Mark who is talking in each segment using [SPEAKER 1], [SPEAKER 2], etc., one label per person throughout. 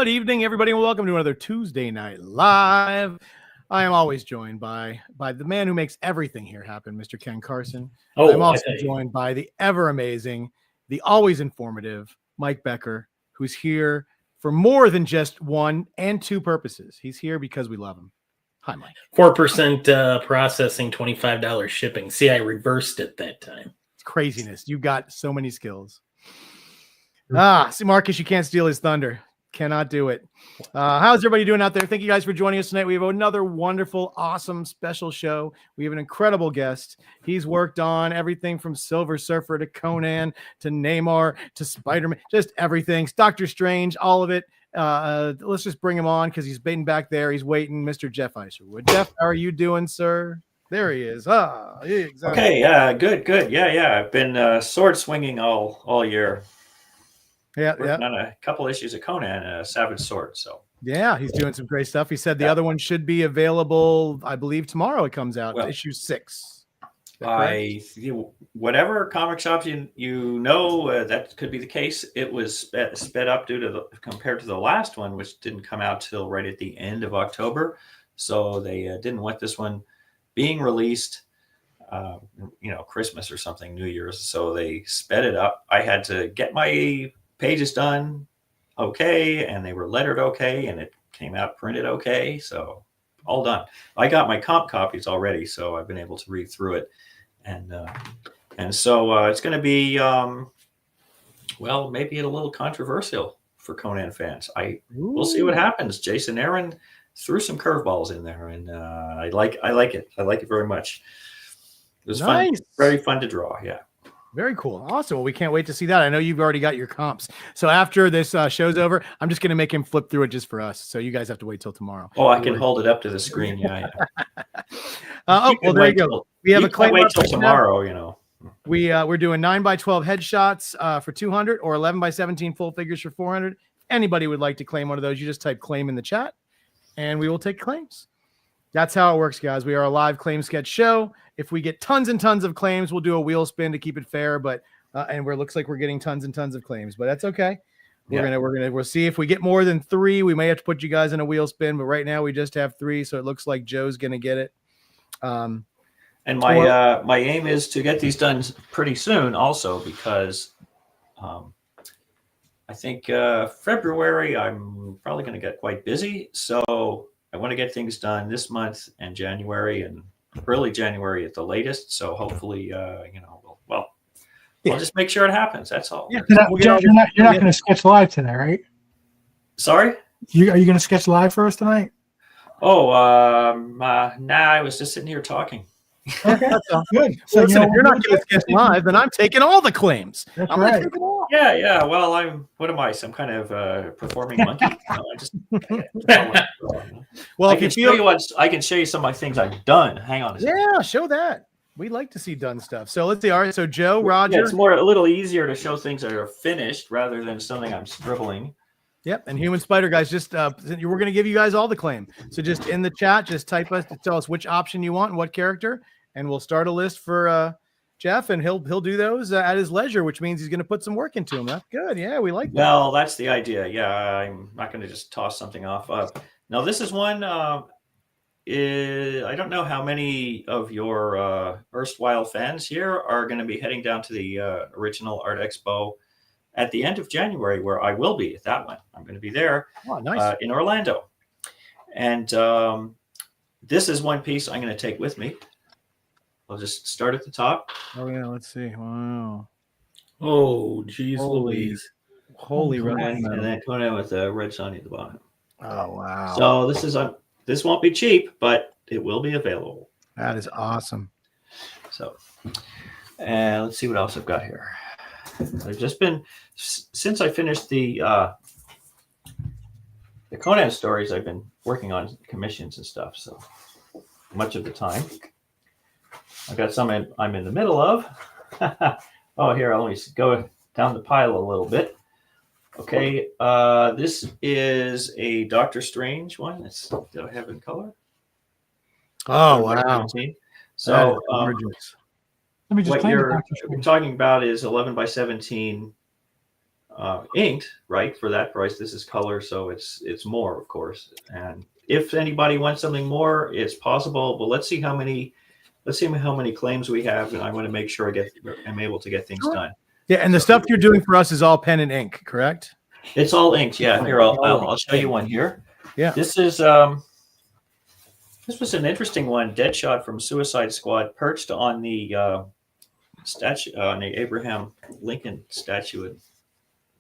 [SPEAKER 1] Good evening, everybody, and welcome to another Tuesday Night Live. I am always joined by the man who makes everything here happen, Mr. Ken Carson.
[SPEAKER 2] Oh,
[SPEAKER 1] I'm also joined by the ever amazing, the always informative Mike Becker, who's here for more than just one and two purposes. He's here because we love him. Hi, Mike.
[SPEAKER 2] 4% processing, $25 shipping. See, I reversed it that time.
[SPEAKER 1] It's craziness. You've got so many skills. See, Marcus, you can't steal his thunder. Cannot do it. How's everybody doing out there? Thank you guys for joining us tonight. We have another wonderful, awesome, special show. We have an incredible guest. He's worked on everything from Silver Surfer to Conan to Namor to Spider-Man, just everything. Doctor Strange, all of it. Let's just bring him on because he's been back there. He's waiting. Mr. Geofff Isherwood. Geoff, how are you doing, sir? There he is.
[SPEAKER 3] Okay,
[SPEAKER 1] Exactly.
[SPEAKER 3] good. Yeah. I've been sword swinging all year. Working on a couple issues of Conan, Savage Sword. So
[SPEAKER 1] yeah, he's doing some great stuff. He said the other one should be available, I believe, tomorrow. It comes out, issue 6.
[SPEAKER 3] Whatever comic shops you know, that could be the case. It was sped up compared to the last one, which didn't come out till right at the end of October. So they didn't want this one being released, Christmas or something, New Year's. So they sped it up. I had to get my pages done okay, and they were lettered okay, and it came out printed okay, so all done. I got my comp copies already, so I've been able to read through it, and so it's going to be maybe a little controversial for Conan fans. We'll see what happens. Jason Aaron threw some curveballs in there, and I like it. I like it very much. It was fun, very fun to draw. Yeah.
[SPEAKER 1] Very cool. Awesome. Well, we can't wait to see that. I know you've already got your comps. So after this show's over, I'm just going to make him flip through it just for us. So you guys have to wait till tomorrow.
[SPEAKER 3] Oh, I can hold it up to the screen. Yeah.
[SPEAKER 1] Well, there you go. We have a claim.
[SPEAKER 3] Wait till tomorrow,
[SPEAKER 1] We're doing 9x12 headshots for 200 or 11x17 full figures for 400. If anybody would like to claim one of those, you just type claim in the chat and we will take claims. That's how it works, guys. We are a live claim sketch show. If we get tons and tons of claims, we'll do a wheel spin to keep it fair. But looks like we're getting tons and tons of claims, but that's okay. We'll see if we get more than 3. We may have to put you guys in a wheel spin, but right now we just have 3, so it looks like Joe's gonna get it.
[SPEAKER 3] And my aim is to get these done pretty soon, also because I think February I'm probably going to get quite busy, so I want to get things done this month and January and early January at the latest. So hopefully, I'll just make sure it happens. That's all.
[SPEAKER 4] Yeah. You're not going to sketch live today, right?
[SPEAKER 3] Sorry?
[SPEAKER 4] Are you going to sketch live for us tonight?
[SPEAKER 3] Oh, I was just sitting here talking.
[SPEAKER 4] Okay, good.
[SPEAKER 1] So listen, if you're not going to sketch live, then I'm taking all the claims.
[SPEAKER 4] That's right.
[SPEAKER 3] Yeah. Well, what am I? Some kind of performing monkey?
[SPEAKER 1] Well,
[SPEAKER 3] I can show you some of my things I've done. Hang on a second.
[SPEAKER 1] Yeah, show that. We like to see done stuff. So let's see. All right. So Joe, Roger.
[SPEAKER 3] Yeah, it's a little easier to show things that are finished rather than something I'm scribbling.
[SPEAKER 1] Yep. And Human Spider guys, just we're going to give you guys all the claim. So just in the chat, just type us to tell us which option you want and what character, and we'll start a list for Geoff, and he'll do those at his leisure, which means he's going to put some work into them. That's good. Yeah, we like that.
[SPEAKER 3] Well, that's the idea. Yeah, I'm not going to just toss something off. Now, this is one. I don't know how many of your erstwhile fans here are going to be heading down to the original Art Expo at the end of January, where I will be at that one. I'm going to be there in Orlando. And this is one piece I'm going to take with me. I'll just start at the top.
[SPEAKER 1] Oh, yeah. Let's see. Wow.
[SPEAKER 2] Oh, geez, Louise.
[SPEAKER 1] Holy
[SPEAKER 3] Conan, and then Conan with the red shiny at the bottom.
[SPEAKER 1] Oh, wow.
[SPEAKER 3] So this won't be cheap, but it will be available.
[SPEAKER 1] That is awesome.
[SPEAKER 3] So, and let's see what else I've got here. I've just been, since I finished the Conan stories, I've been working on commissions and stuff. So much of the time. I've got some I'm in the middle of. Oh, here, I'll let me go down the pile a little bit. Okay, this is a Doctor Strange one. Do I have it in color?
[SPEAKER 1] Oh, wow.
[SPEAKER 3] So
[SPEAKER 4] Let me just
[SPEAKER 3] what you're talking about is 11x17 inked, right, for that price. This is color, so it's more, of course. And if anybody wants something more, it's possible. But let's see how many claims we have, and I want to make sure I'm able to get things done.
[SPEAKER 1] Yeah, and the stuff you're doing for us is all pen and ink, correct?
[SPEAKER 3] It's all inked. Yeah, here I'll show you one here.
[SPEAKER 1] Yeah.
[SPEAKER 3] This is this was an interesting one. Deadshot from Suicide Squad, perched on the statue, on the Abraham Lincoln statue.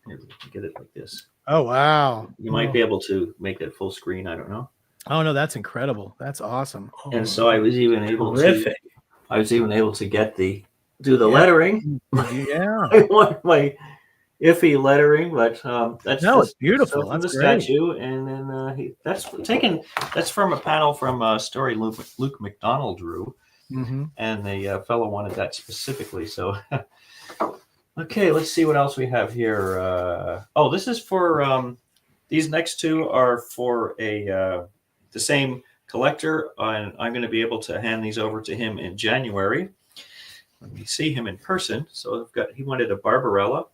[SPEAKER 3] Here, get it like this.
[SPEAKER 1] Oh wow!
[SPEAKER 3] You might be able to make that full screen. I don't know.
[SPEAKER 1] Oh no, that's incredible. That's awesome.
[SPEAKER 3] And so I was even able to get do the lettering.
[SPEAKER 1] Yeah.
[SPEAKER 3] I want my iffy lettering, but
[SPEAKER 1] it's beautiful.
[SPEAKER 3] So from
[SPEAKER 1] that's
[SPEAKER 3] the
[SPEAKER 1] great.
[SPEAKER 3] statue, and then that's from a panel from a story Luke McDonald drew, and the fellow wanted that specifically. So, okay, let's see what else we have here. This is for these next two are for the same collector, and I'm going to be able to hand these over to him in January when we see him in person. So he wanted a Barbarella.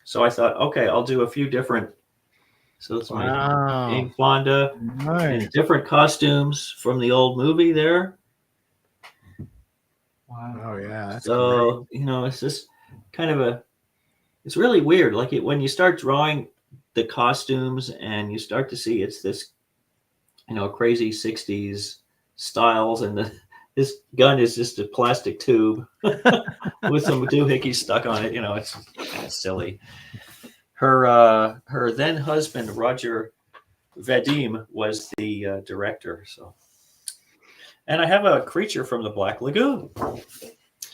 [SPEAKER 3] So I thought, okay, I'll do a few different. So it's my Ink Fonda, and different costumes from the old movie there.
[SPEAKER 1] Wow. Oh yeah. That's
[SPEAKER 3] so great. It's just kind of it's really weird. Like when you start drawing the costumes and you start to see it's this, crazy 60s styles, and this gun is just a plastic tube with some doohickeys stuck on it. It's kind of silly. Her then husband, Roger Vadim, was the director. So, and I have a creature from the Black Lagoon.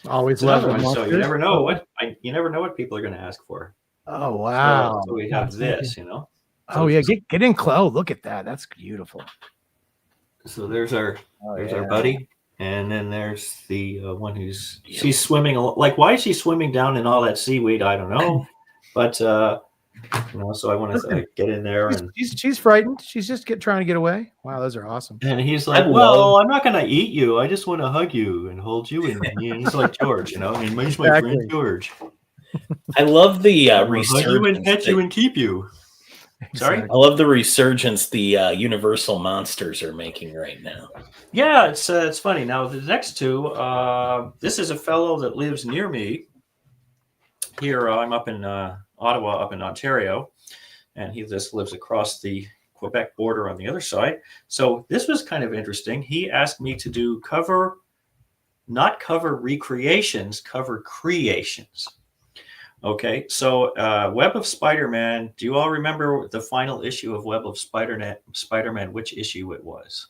[SPEAKER 1] Always love them.
[SPEAKER 3] So you never know what people are going to ask for.
[SPEAKER 1] Oh wow!
[SPEAKER 3] So we have this,
[SPEAKER 1] Oh yeah, get in close. Look at that. That's beautiful.
[SPEAKER 3] So there's our buddy. And then there's the one she's swimming. Like, why is she swimming down in all that seaweed? I don't know. But, so I want to get in there. And
[SPEAKER 1] she's frightened. She's just trying to get away. Wow, those are awesome.
[SPEAKER 3] And he's like, well, I'm not going to eat you. I just want to hug you and hold you. And he's like George, he's my friend George.
[SPEAKER 2] I love the
[SPEAKER 3] resurgence. Hug you and pet you and keep you. Sorry?
[SPEAKER 2] I love the resurgence the Universal monsters are making right now.
[SPEAKER 3] Yeah, it's funny. Now, the next two, this is a fellow that lives near me. Here, I'm up in Ottawa, up in Ontario, and he just lives across the Quebec border on the other side. So this was kind of interesting. He asked me to do not cover recreations, cover creations. Okay, so Web of Spider-Man. Do you all remember the final issue of Web of Spider-Man? Which issue it was?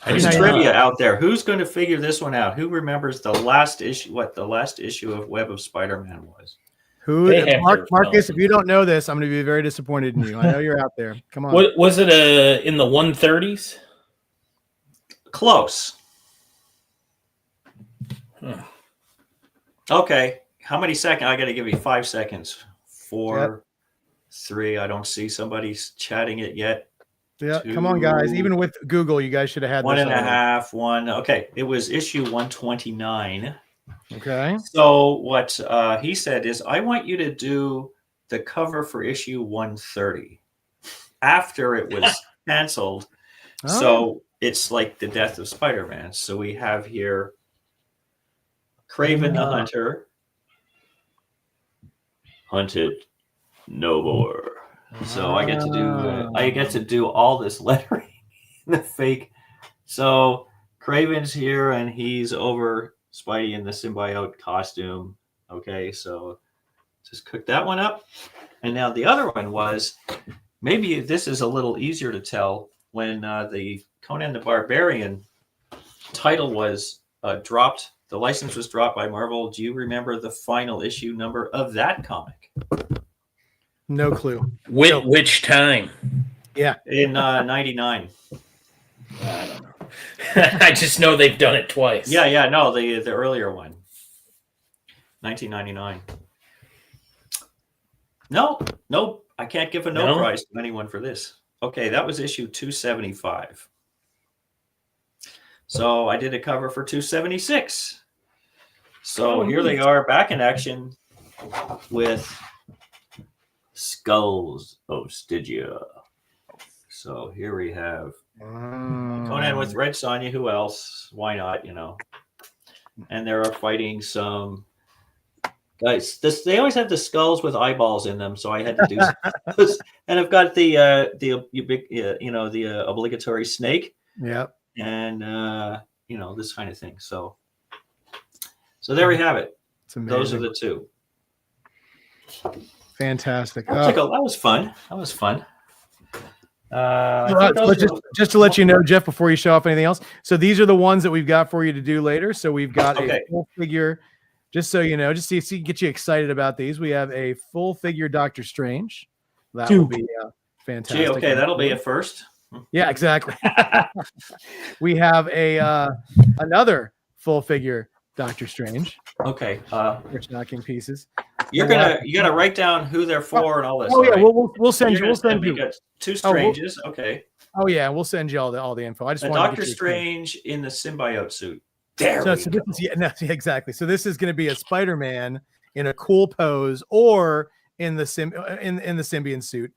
[SPEAKER 3] There's trivia out there. Who's going to figure this one out? Who remembers the last issue? What the last issue of Web of Spider-Man was?
[SPEAKER 1] Marcus, if you don't know this, I'm going to be very disappointed in you. I know you're out there. Come on.
[SPEAKER 2] What was it? In the 130s?
[SPEAKER 3] Close.
[SPEAKER 2] Huh.
[SPEAKER 3] Okay. How many seconds? I got to give you 5 seconds. 4, 3. I don't see somebody's chatting it yet.
[SPEAKER 1] Yeah,
[SPEAKER 3] 2,
[SPEAKER 1] come on, guys. Even with Google, you guys should have had
[SPEAKER 3] 1.5. 1. Okay, it was issue 129.
[SPEAKER 1] Okay.
[SPEAKER 3] So what he said is, I want you to do the cover for issue 130 after it was canceled.
[SPEAKER 1] Oh.
[SPEAKER 3] So it's like the death of Spider-Man. So we have here Kraven the Hunter. Hunted no more. So I get to do all this lettering in the fake. So Kraven's here and he's over Spidey in the symbiote costume. Okay, so just cook that one up. And now the other one was, maybe this is a little easier to tell, when the Conan the Barbarian title was dropped. The license was dropped by Marvel. Do you remember the final issue number of that comic?
[SPEAKER 1] No clue.
[SPEAKER 2] Which time?
[SPEAKER 1] Yeah.
[SPEAKER 3] In 99.
[SPEAKER 2] I don't know. I just know they've done it twice.
[SPEAKER 3] Yeah. No, the earlier one. 1999. No. I can't give a no prize to anyone for this. Okay, that was issue 275. So I did a cover for 276. So here they are back in action. with Skulls of Stygia. So here we have Conan with Red Sonja. Who else? Why not? And they are fighting some guys. They always have the skulls with eyeballs in them, so I had to do. And I've got the obligatory snake.
[SPEAKER 1] Yep.
[SPEAKER 3] And this kind of thing. So there we have it.
[SPEAKER 1] It's amazing.
[SPEAKER 3] Those are the two.
[SPEAKER 1] Fantastic.
[SPEAKER 3] That was fun.
[SPEAKER 1] Just to let you know, Geoff, before you show off anything else. So these are the ones that we've got for you to do later. So we've got a full figure, just so you know, just to get you excited about these. We have a full figure Doctor Strange. That will be fantastic.
[SPEAKER 3] Gee, okay, that'll be a first.
[SPEAKER 1] Yeah, exactly. We have another full figure Doctor Strange.
[SPEAKER 3] Okay.
[SPEAKER 1] For stocking pieces.
[SPEAKER 3] You gotta write down who they're for and all this.
[SPEAKER 1] Oh yeah,
[SPEAKER 3] right?
[SPEAKER 1] we'll send you. We'll send you.
[SPEAKER 3] Two Stranges. Okay.
[SPEAKER 1] Oh yeah, we'll send you all the info. I just want
[SPEAKER 3] Doctor Strange in the symbiote suit. There we go.
[SPEAKER 1] Exactly. So this is going to be a Spider-Man in a cool pose, or in the symbiont suit,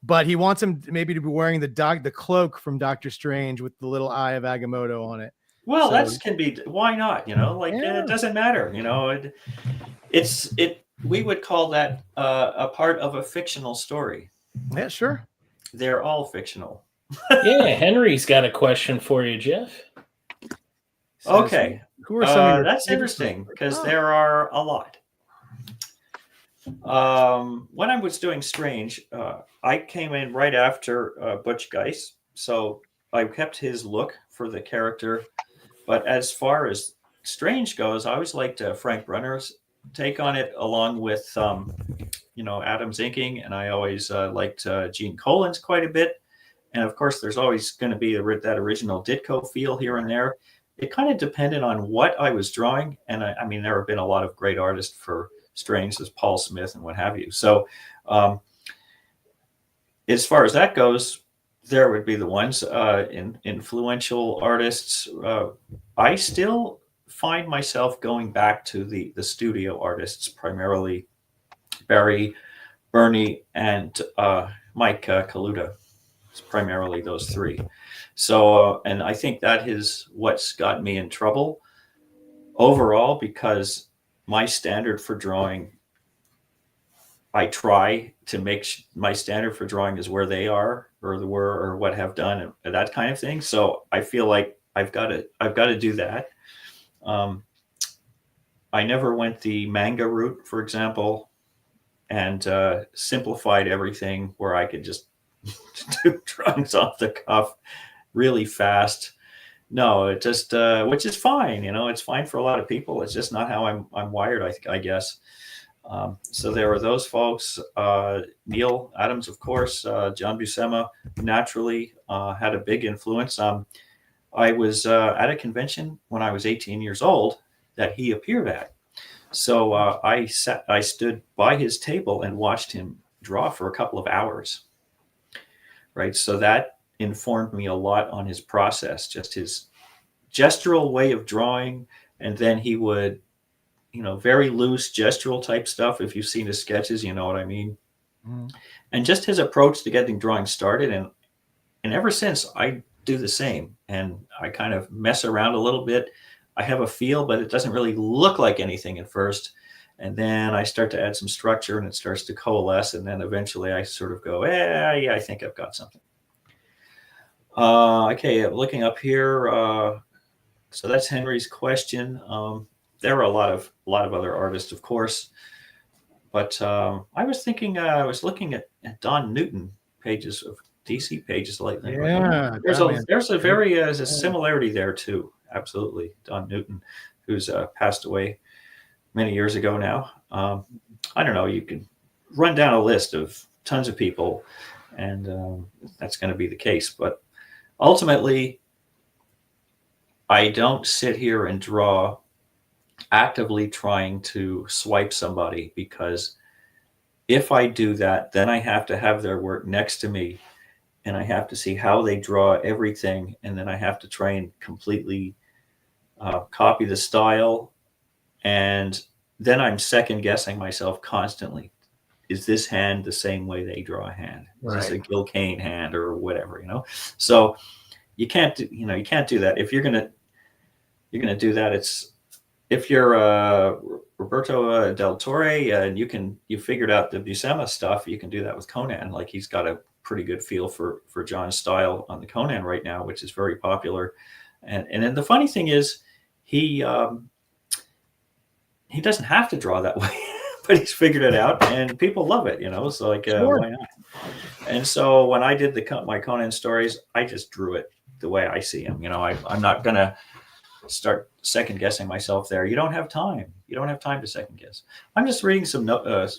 [SPEAKER 1] but he wants him maybe to be wearing the cloak from Doctor Strange with the little eye of Agamotto on it.
[SPEAKER 3] Well, that can be. Why not? It doesn't matter. We would call that a part of a fictional story.
[SPEAKER 1] Yeah, sure.
[SPEAKER 3] They're all fictional.
[SPEAKER 2] Yeah, Henry's got a question for you, Geoff.
[SPEAKER 3] Okay.
[SPEAKER 1] Who are some?
[SPEAKER 3] That's interesting because there are a lot. When I was doing Strange, I came in right after Butch Guice, so I kept his look for the character. But as far as Strange goes, I always liked Frank Brunner's take on it, along with Adam's inking, and I always liked Gene Colan's quite a bit. And of course, there's always going to be that original Ditko feel here and there. It kind of depended on what I was drawing, and I mean, there have been a lot of great artists for Strange, as Paul Smith and what have you. So, as far as that goes, there would be the ones influential artists. I still find myself going back to the studio artists, primarily Barry, Bernie, and Mike Kaluta. It's primarily those three. So, and I think that is what's got me in trouble overall, because my standard for drawing, I try to make my standard for drawing is where they are, or were, or what have done, and that kind of thing. So I feel like I've got to do that. I never went the manga route, for example, and simplified everything where I could just do drawings off the cuff really fast. No, it just which is fine. It's fine for a lot of people. It's just not how I'm wired, I guess. So there were those folks. Neil Adams, of course, John Buscema naturally had a big influence. I was at a convention when I was 18 years old that he appeared at. So I stood by his table and watched him draw for a couple of hours. Right. So that informed me a lot on his process, just his gestural way of drawing. And then he would, very loose gestural type stuff. If you've seen his sketches, you know what I mean. Mm. And just his approach to getting drawing started. And ever since, I do the same. And I kind of mess around a little bit. I have a feel, but it doesn't really look like anything at first. And then I start to add some structure and it starts to coalesce. And then eventually I sort of go, yeah, I think I've got something. Okay, looking up here. So that's Henry's question. There are a lot of other artists, of course. But I was looking at Don Newton pages of DC pages lately.
[SPEAKER 1] Yeah.
[SPEAKER 3] There's a similarity there too. Absolutely. Don Newton, who's passed away many years ago now. I don't know, you could run down a list of tons of people, and that's going to be the case. But ultimately, I don't sit here and draw actively trying to swipe somebody, because if I do that, then I have to have their work next to me, and I have to see how they draw everything, and then I have to try and completely copy the style. And then I'm second guessing myself constantly. Is this hand the same way they draw a hand? Is this a Gil Kane hand or whatever, So you can't do that. If you're gonna do that, if you're Roberto Del Torre and you figured out the Buscema stuff, you can do that with Conan. Like, he's got a pretty good feel for John's style on the Conan right now, which is very popular. And then the funny thing is, he doesn't have to draw that way, but he's figured it out, and people love it. So like,
[SPEAKER 1] Sure.
[SPEAKER 3] why not? And so when I did my Conan stories, I just drew it the way I see him. I'm not gonna start second guessing myself there. You don't have time. You don't have time to second guess. I'm just reading some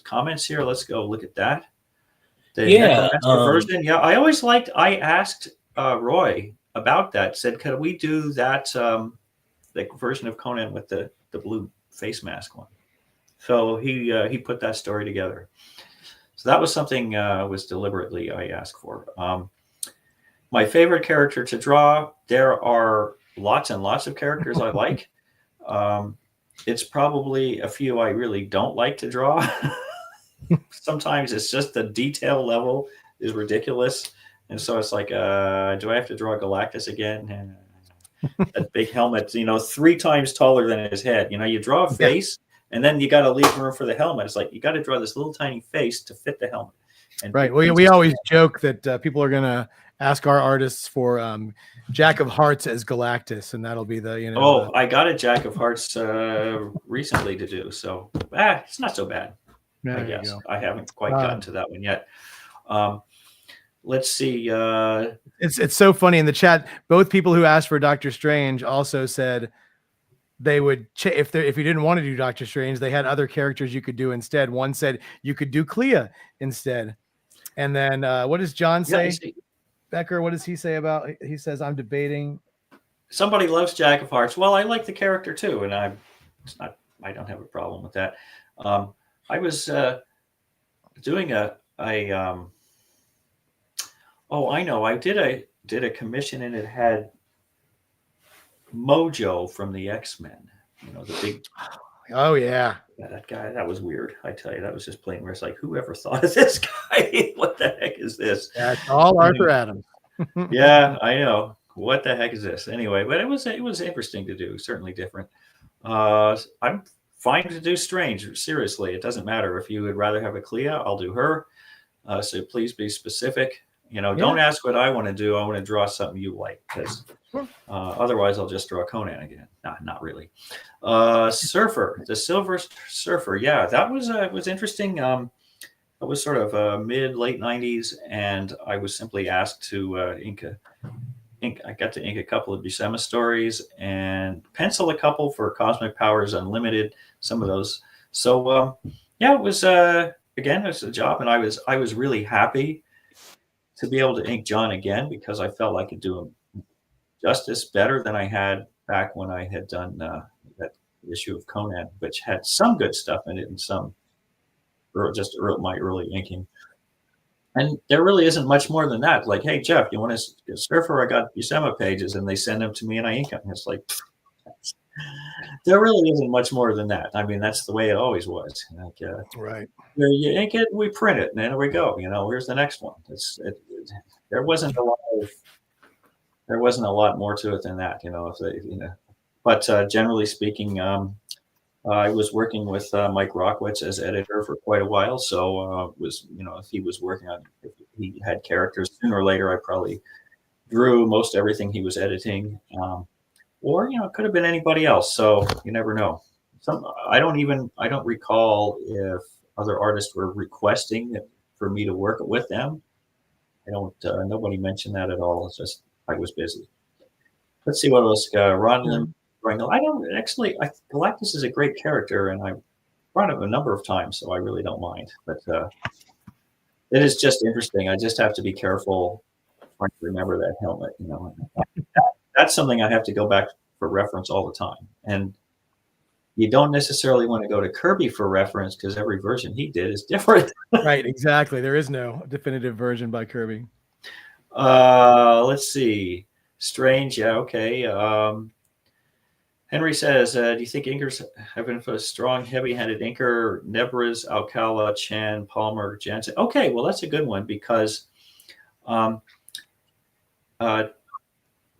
[SPEAKER 3] comments here. Let's go look at that. The Necromancer version. Yeah, I asked Roy about that. Said, could we do that the version of Conan with the blue face mask one? So he put that story together. So that was something was deliberately I asked for. My favorite character to draw. There are lots and lots of characters I like. It's probably a few I really don't like to draw. Sometimes it's just the detail level is ridiculous. And so it's like, do I have to draw Galactus again? That big helmet, 3 times taller than his head. You draw a face, and then you got to leave room for the helmet. It's like, you got to draw this little tiny face to fit the helmet. And
[SPEAKER 1] right. We always joke that people are going to ask our artists for Jack of Hearts as Galactus, and that'll be the,
[SPEAKER 3] I got a Jack of Hearts recently to do. So it's not so bad. I guess I haven't quite gotten to that one yet. Let's see.
[SPEAKER 1] It's so funny in the chat. Both people who asked for Doctor Strange also said they would if you didn't want to do Doctor Strange, they had other characters you could do instead. One said you could do Clea instead. And then what does John say? Becker, what does he say about? He says, I'm debating.
[SPEAKER 3] Somebody loves Jack of Hearts. Well, I like the character too, and I don't have a problem with that. I was doing I did a commission, and it had Mojo from the X-Men. The big.
[SPEAKER 1] Oh yeah.
[SPEAKER 3] That guy. That was weird. I tell you, that was just plain weird. It's like, whoever thought of this guy? What the heck is this?
[SPEAKER 1] That's all Arthur Adams.
[SPEAKER 3] Yeah, I know. What the heck is this? Anyway, but it was interesting to do. Certainly different. I'm fine to do Strange. Seriously, it doesn't matter. If you would rather have a Clea, I'll do her. So please be specific. Don't ask what I want to do. I want to draw something you like, because otherwise I'll just draw Conan again. Not really. Surfer, the Silver Surfer. Yeah, that was interesting. It was sort of mid-late 90s, and I was simply asked to ink. I got to ink a couple of Buscema stories and pencil a couple for Cosmic Powers Unlimited. Some of those. So it was again, it was a job, and I was really happy to be able to ink John again, because I felt I could do him justice better than I had back when I had done that issue of Conan, which had some good stuff in it and some my early inking. And there really isn't much more than that. Like, hey, Geoff, you want to Surfer? I got Buscema pages, and they send them to me, and I ink them. It's like, there really isn't much more than that. I mean, that's the way it always was. Like,
[SPEAKER 1] right.
[SPEAKER 3] You ink it, we print it, and there we go. Here's the next one. There wasn't a lot more to it than that. But generally speaking, I was working with Mike Rockwitz as editor for quite a while. So if he was working on, if he had characters, sooner or later, I probably drew most everything he was editing. Or it could have been anybody else. So you never know. I don't recall if other artists were requesting for me to work with them. Nobody mentioned that at all. It's just I was busy. Let's see what else. Ron Lim. Galactus is a great character, and I brought him a number of times, so I really don't mind. But it is just interesting. I just have to be careful trying to remember that helmet. That's something I have to go back for reference all the time. And you don't necessarily want to go to Kirby for reference, because every version he did is different.
[SPEAKER 1] Right, exactly. There is no definitive version by Kirby.
[SPEAKER 3] Let's see. Strange, yeah, okay. Henry says, do you think inkers have been for a strong, heavy-handed inker? Nebras, Alcala, Chan, Palmer, Jansen. Okay, well, that's a good one because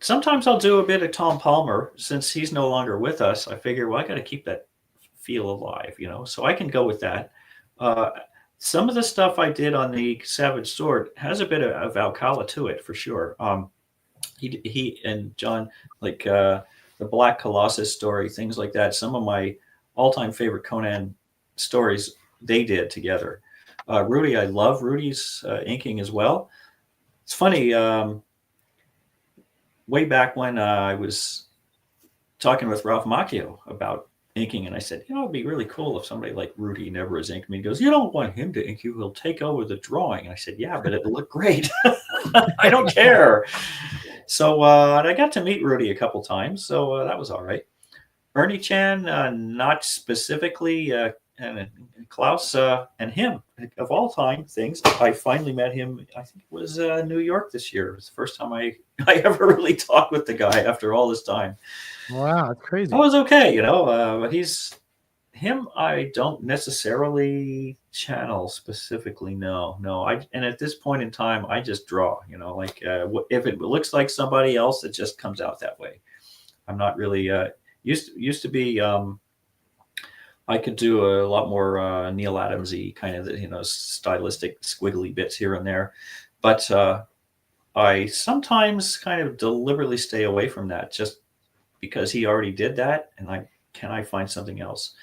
[SPEAKER 3] sometimes I'll do a bit of Tom Palmer. Since he's no longer with us, I figure, well, I got to keep that feel alive, so I can go with that. Some of the stuff I did on the Savage Sword has a bit of Alcala to it, for sure. He and John, like the Black Colossus story, things like that. Some of my all-time favorite Conan stories they did together. Rudy, I love Rudy's inking as well. It's funny. Way back when I was talking with Ralph Macchio about inking, and I said, it'd be really cool if somebody like Rudy never has inked me. He goes, you don't want him to ink you, he'll take over the drawing. And I said, yeah, but it'll look great. I don't care. So and I got to meet Rudy a couple times, so that was all right. Ernie Chan, not specifically, and Klaus and him, of all time things. I finally met him, I think it was New York this year. It was the first time I ever really talked with the guy after all this time.
[SPEAKER 1] Wow, that's crazy.
[SPEAKER 3] I was okay, but him, I don't necessarily channel specifically. No. And at this point in time, I just draw, if it looks like somebody else, it just comes out that way. I'm not really, used to be, I could do a lot more Neil Adams-y kind of, stylistic squiggly bits here and there. But I sometimes kind of deliberately stay away from that just because he already did that. And I find something else?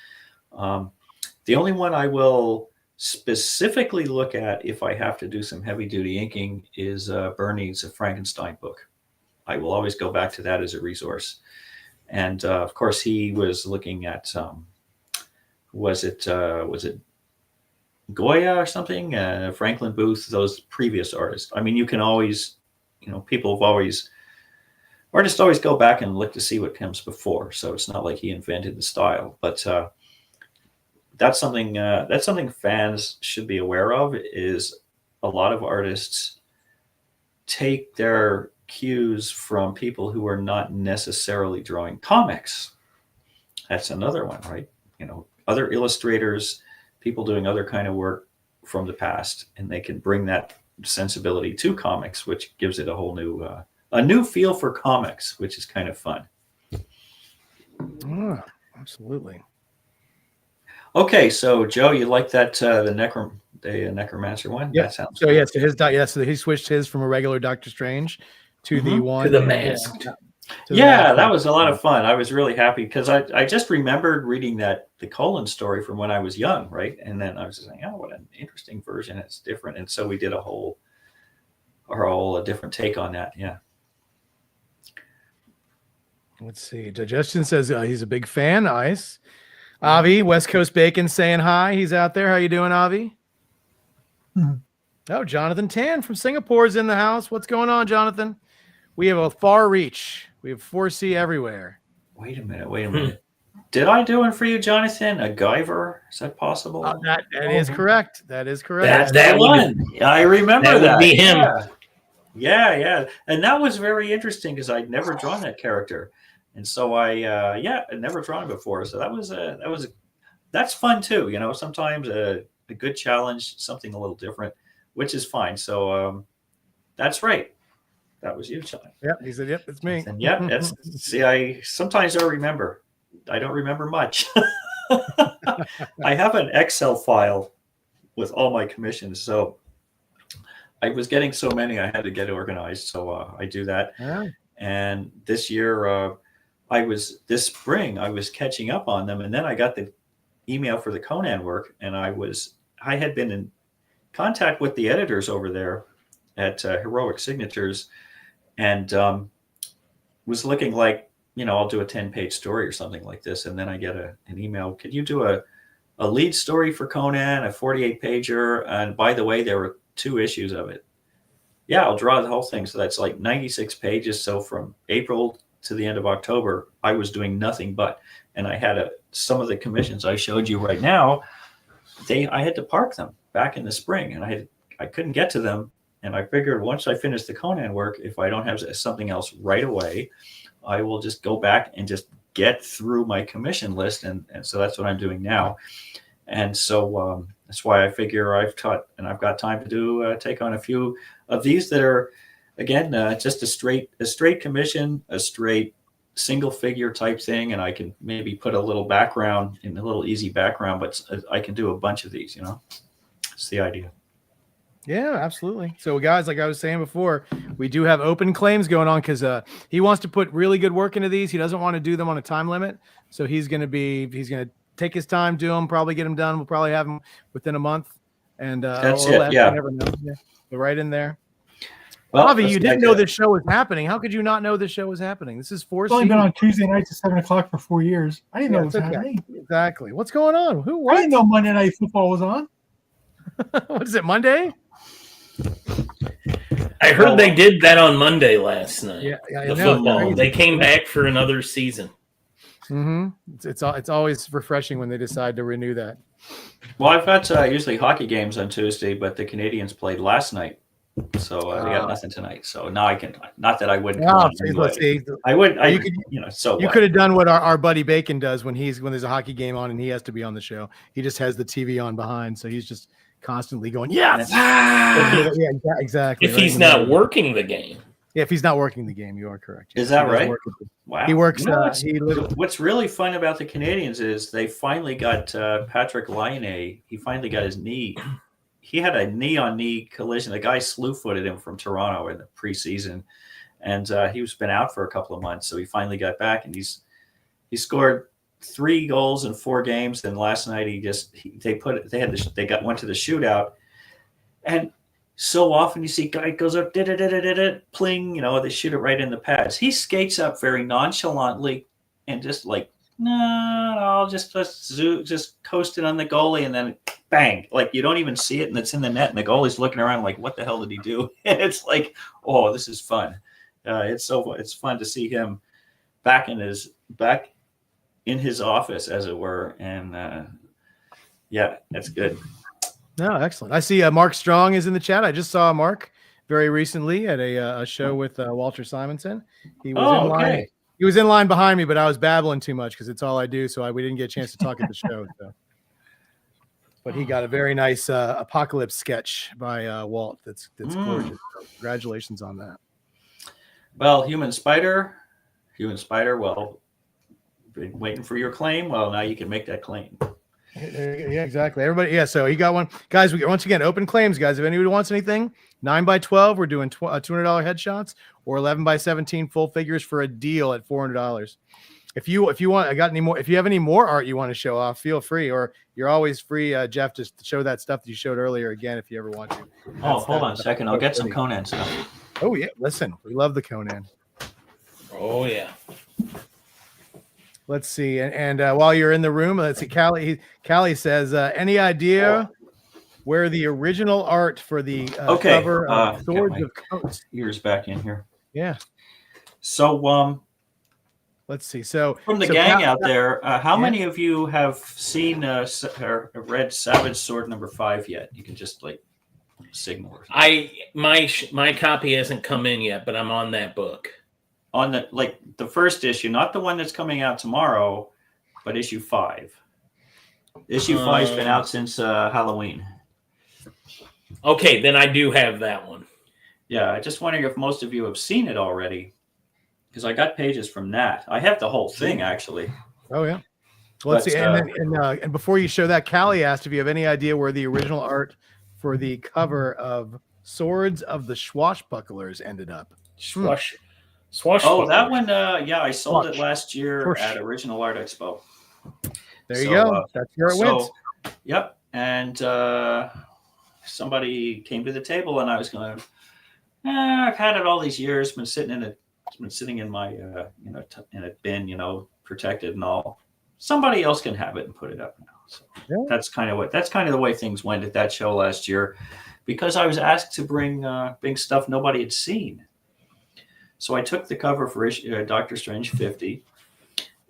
[SPEAKER 3] The only one I will specifically look at if I have to do some heavy duty inking is Bernie's Frankenstein book. I will always go back to that as a resource. And of course, he was looking at was it Goya or something? Franklin Booth, those previous artists. I mean, you can always, artists always go back and look to see what comes before. So it's not like he invented the style, but that's something fans should be aware of. Is a lot of artists take their cues from people who are not necessarily drawing comics. That's another one, right? Other illustrators, people doing other kind of work from the past, and they can bring that sensibility to comics, which gives it a whole new feel for comics, which is kind of fun.
[SPEAKER 1] Oh, absolutely.
[SPEAKER 3] Okay, so Joe, you like that the Necromancer one?
[SPEAKER 1] Yeah.
[SPEAKER 3] That sounds
[SPEAKER 1] So
[SPEAKER 3] cool.
[SPEAKER 1] yeah, so his so he switched his from a regular Doctor Strange to the one
[SPEAKER 2] to the masked.
[SPEAKER 3] Yeah, that was a lot of fun. I was really happy because I just remembered reading the Colin story from when I was young, right? And then I was just saying, oh, what an interesting version. It's different. And so we did a different take on that. Yeah.
[SPEAKER 1] Let's see. Justin says he's a big fan. Nice. Avi, West Coast Bacon saying hi. He's out there. How you doing, Avi? Oh, Jonathan Tan from Singapore is in the house. What's going on, Jonathan? We have a far reach. We have 4C everywhere.
[SPEAKER 3] Wait a minute. Did I do one for you, Jonathan? A Guyver? Is that possible?
[SPEAKER 1] That is correct. That is correct.
[SPEAKER 3] That one. I remember that.
[SPEAKER 2] That would be him.
[SPEAKER 3] Yeah. And that was very interesting because I'd never drawn that character. And so I'd never drawn it before. So that's fun too. Sometimes a good challenge, something a little different, which is fine. So that's right. That was you, John.
[SPEAKER 1] Yep. He said, yep, it's me.
[SPEAKER 3] And I sometimes remember. I don't remember much. I have an Excel file with all my commissions. So I was getting so many, I had to get organized. So I do that.
[SPEAKER 1] Yeah.
[SPEAKER 3] And this year, this spring, I was catching up on them. And then I got the email for the Conan work. And I had been in contact with the editors over there at Heroic Signatures, and was looking like, I'll do a 10-page story or something like this. And then I get an email. Could you do a lead story for Conan, a 48-pager? And by the way, there were 2 issues of it. Yeah, I'll draw the whole thing. So that's like 96 pages. So from April to the end of October, I was doing nothing but, and I had some of the commissions I showed you right now, I had to park them back in the spring, and I couldn't get to them. And I figured once I finish the Conan work, if I don't have something else right away, I will just go back and just get through my commission list, and so that's what I'm doing now. And so that's why I figure I've got time to do take on a few of these that are, again, just a straight commission, a straight single figure type thing, and I can maybe put a little background in, a little easy background, but I can do a bunch of these. It's the idea.
[SPEAKER 1] Yeah, absolutely. So, guys, like I was saying before, we do have open claims going on because he wants to put really good work into these. He doesn't want to do them on a time limit, so he's going to take his time, do them, probably get them done. We'll probably have them within a month, and
[SPEAKER 3] that's
[SPEAKER 1] or
[SPEAKER 3] it.
[SPEAKER 1] less,
[SPEAKER 3] Yeah,
[SPEAKER 1] you never know. Yeah. They're right in there.
[SPEAKER 3] well,
[SPEAKER 1] Avi,
[SPEAKER 3] that's
[SPEAKER 1] you
[SPEAKER 3] the
[SPEAKER 1] didn't
[SPEAKER 3] idea.
[SPEAKER 1] know this show was happening. How could you not know this show was happening? This is
[SPEAKER 4] It's only been
[SPEAKER 1] seasons.
[SPEAKER 4] on Tuesday nights at 7:00 for 4 years. I didn't know it was
[SPEAKER 1] it's okay.
[SPEAKER 4] happening.
[SPEAKER 1] Exactly. What's going on? Who?
[SPEAKER 4] I
[SPEAKER 1] What?
[SPEAKER 4] didn't know Monday Night Football was on.
[SPEAKER 1] What is it? Monday?
[SPEAKER 2] I heard they did that on Monday last night.
[SPEAKER 1] Yeah, I
[SPEAKER 2] The
[SPEAKER 1] know.
[SPEAKER 2] football. They came back for another season.
[SPEAKER 1] Mm-hmm. It's always refreshing when they decide to renew that.
[SPEAKER 3] Well, I've got usually hockey games on Tuesday, but the Canadians played last night, so they got nothing tonight. So now I can. Not that I wouldn't. come
[SPEAKER 1] Oh,
[SPEAKER 3] on
[SPEAKER 1] see,
[SPEAKER 3] anyway.
[SPEAKER 1] let's see.
[SPEAKER 3] I would.
[SPEAKER 1] You could-
[SPEAKER 3] So
[SPEAKER 1] You
[SPEAKER 3] what?
[SPEAKER 1] could have done what our buddy Bacon does when there's a hockey game on and he has to be on the show. He just has the TV on behind, so he's just constantly going, yes! Yeah, exactly.
[SPEAKER 2] If
[SPEAKER 1] right
[SPEAKER 2] he's
[SPEAKER 1] in the
[SPEAKER 2] not
[SPEAKER 1] middle.
[SPEAKER 2] working the game.
[SPEAKER 1] Yeah, if he's not working the game, you are correct.
[SPEAKER 3] Is that
[SPEAKER 1] He does
[SPEAKER 3] right?
[SPEAKER 1] work
[SPEAKER 3] Wow.
[SPEAKER 1] He works.
[SPEAKER 3] You know what's-
[SPEAKER 1] He
[SPEAKER 3] What's really fun about the Canadians is they finally got Patrick Laine. He finally got his knee. He had a knee-on-knee collision. The guy slew-footed him from Toronto in the preseason, and he's been out for a couple of months. So he finally got back, and he scored 3 goals in 4 games. Then last night went to the shootout, and so often you see guy goes up, pling, they shoot it right in the pads. He skates up very nonchalantly and just like, no, just coast it on the goalie, and then bang, like you don't even see it, and it's in the net, and the goalie's looking around like, what the hell did he do? And it's like, oh, this is fun. It's fun to see him back in his office, as it were, and yeah, that's good.
[SPEAKER 1] No, excellent. I see Mark Strong is in the chat. I just saw Mark very recently at a show with Walter Simonson. He was in line.
[SPEAKER 3] Okay.
[SPEAKER 1] He was in line behind me, but I was babbling too much because it's all I do. So we didn't get a chance to talk at the show. So. But he got a very nice apocalypse sketch by Walt. That's gorgeous. So congratulations on that.
[SPEAKER 3] Well, Human Spider. Well, been waiting for your claim. Well, now you can make that claim.
[SPEAKER 1] Yeah, exactly. Everybody, yeah. So he got one, guys. We once again open claims, guys. If anybody wants anything, 9x12, we're doing $200 headshots, or 11x17 full figures for a deal at $400. If you want, if you have any more art you want to show off, feel free. Or you're always free, Geoff, just to show that stuff that you showed earlier again, if you ever want to.
[SPEAKER 3] Hold on a second. I'll get some Conan stuff.
[SPEAKER 1] Oh yeah, listen, we love the Conan.
[SPEAKER 2] Oh, yeah.
[SPEAKER 1] Let's see, and while you're in the room, let's see. Callie says, any idea where the original art for the cover of Swords of Coats?
[SPEAKER 3] Ears back in here.
[SPEAKER 1] Yeah.
[SPEAKER 3] So
[SPEAKER 1] Let's see. So
[SPEAKER 3] from the gang out there, how many of you have seen or read Savage Sword number 5 yet? You can just like signal.
[SPEAKER 2] My copy hasn't come in yet, but I'm on that book.
[SPEAKER 3] On the first issue, not the one that's coming out tomorrow, but issue 5. Issue 5's been out since Halloween.
[SPEAKER 2] Okay, then I do have that one.
[SPEAKER 3] Yeah, I just wondering if most of you have seen it already, because I got pages from Nat. I have the whole thing actually.
[SPEAKER 1] Oh yeah. Well, let's see. And before you show that, Callie asked if you have any idea where the original art for the cover of Swords of the Swashbucklers ended up.
[SPEAKER 2] Swash.
[SPEAKER 3] Oh, that one. Yeah, I sold it last year at Original Art Expo.
[SPEAKER 1] There you go. That's where it went.
[SPEAKER 3] Yep. And somebody came to the table, and I was going, I've had it all these years. Been sitting in my in a bin, protected and all. Somebody else can have it and put it up now. So that's kind of the way things went at that show last year, because I was asked to bring stuff nobody had seen. So I took the cover for Doctor Strange 50,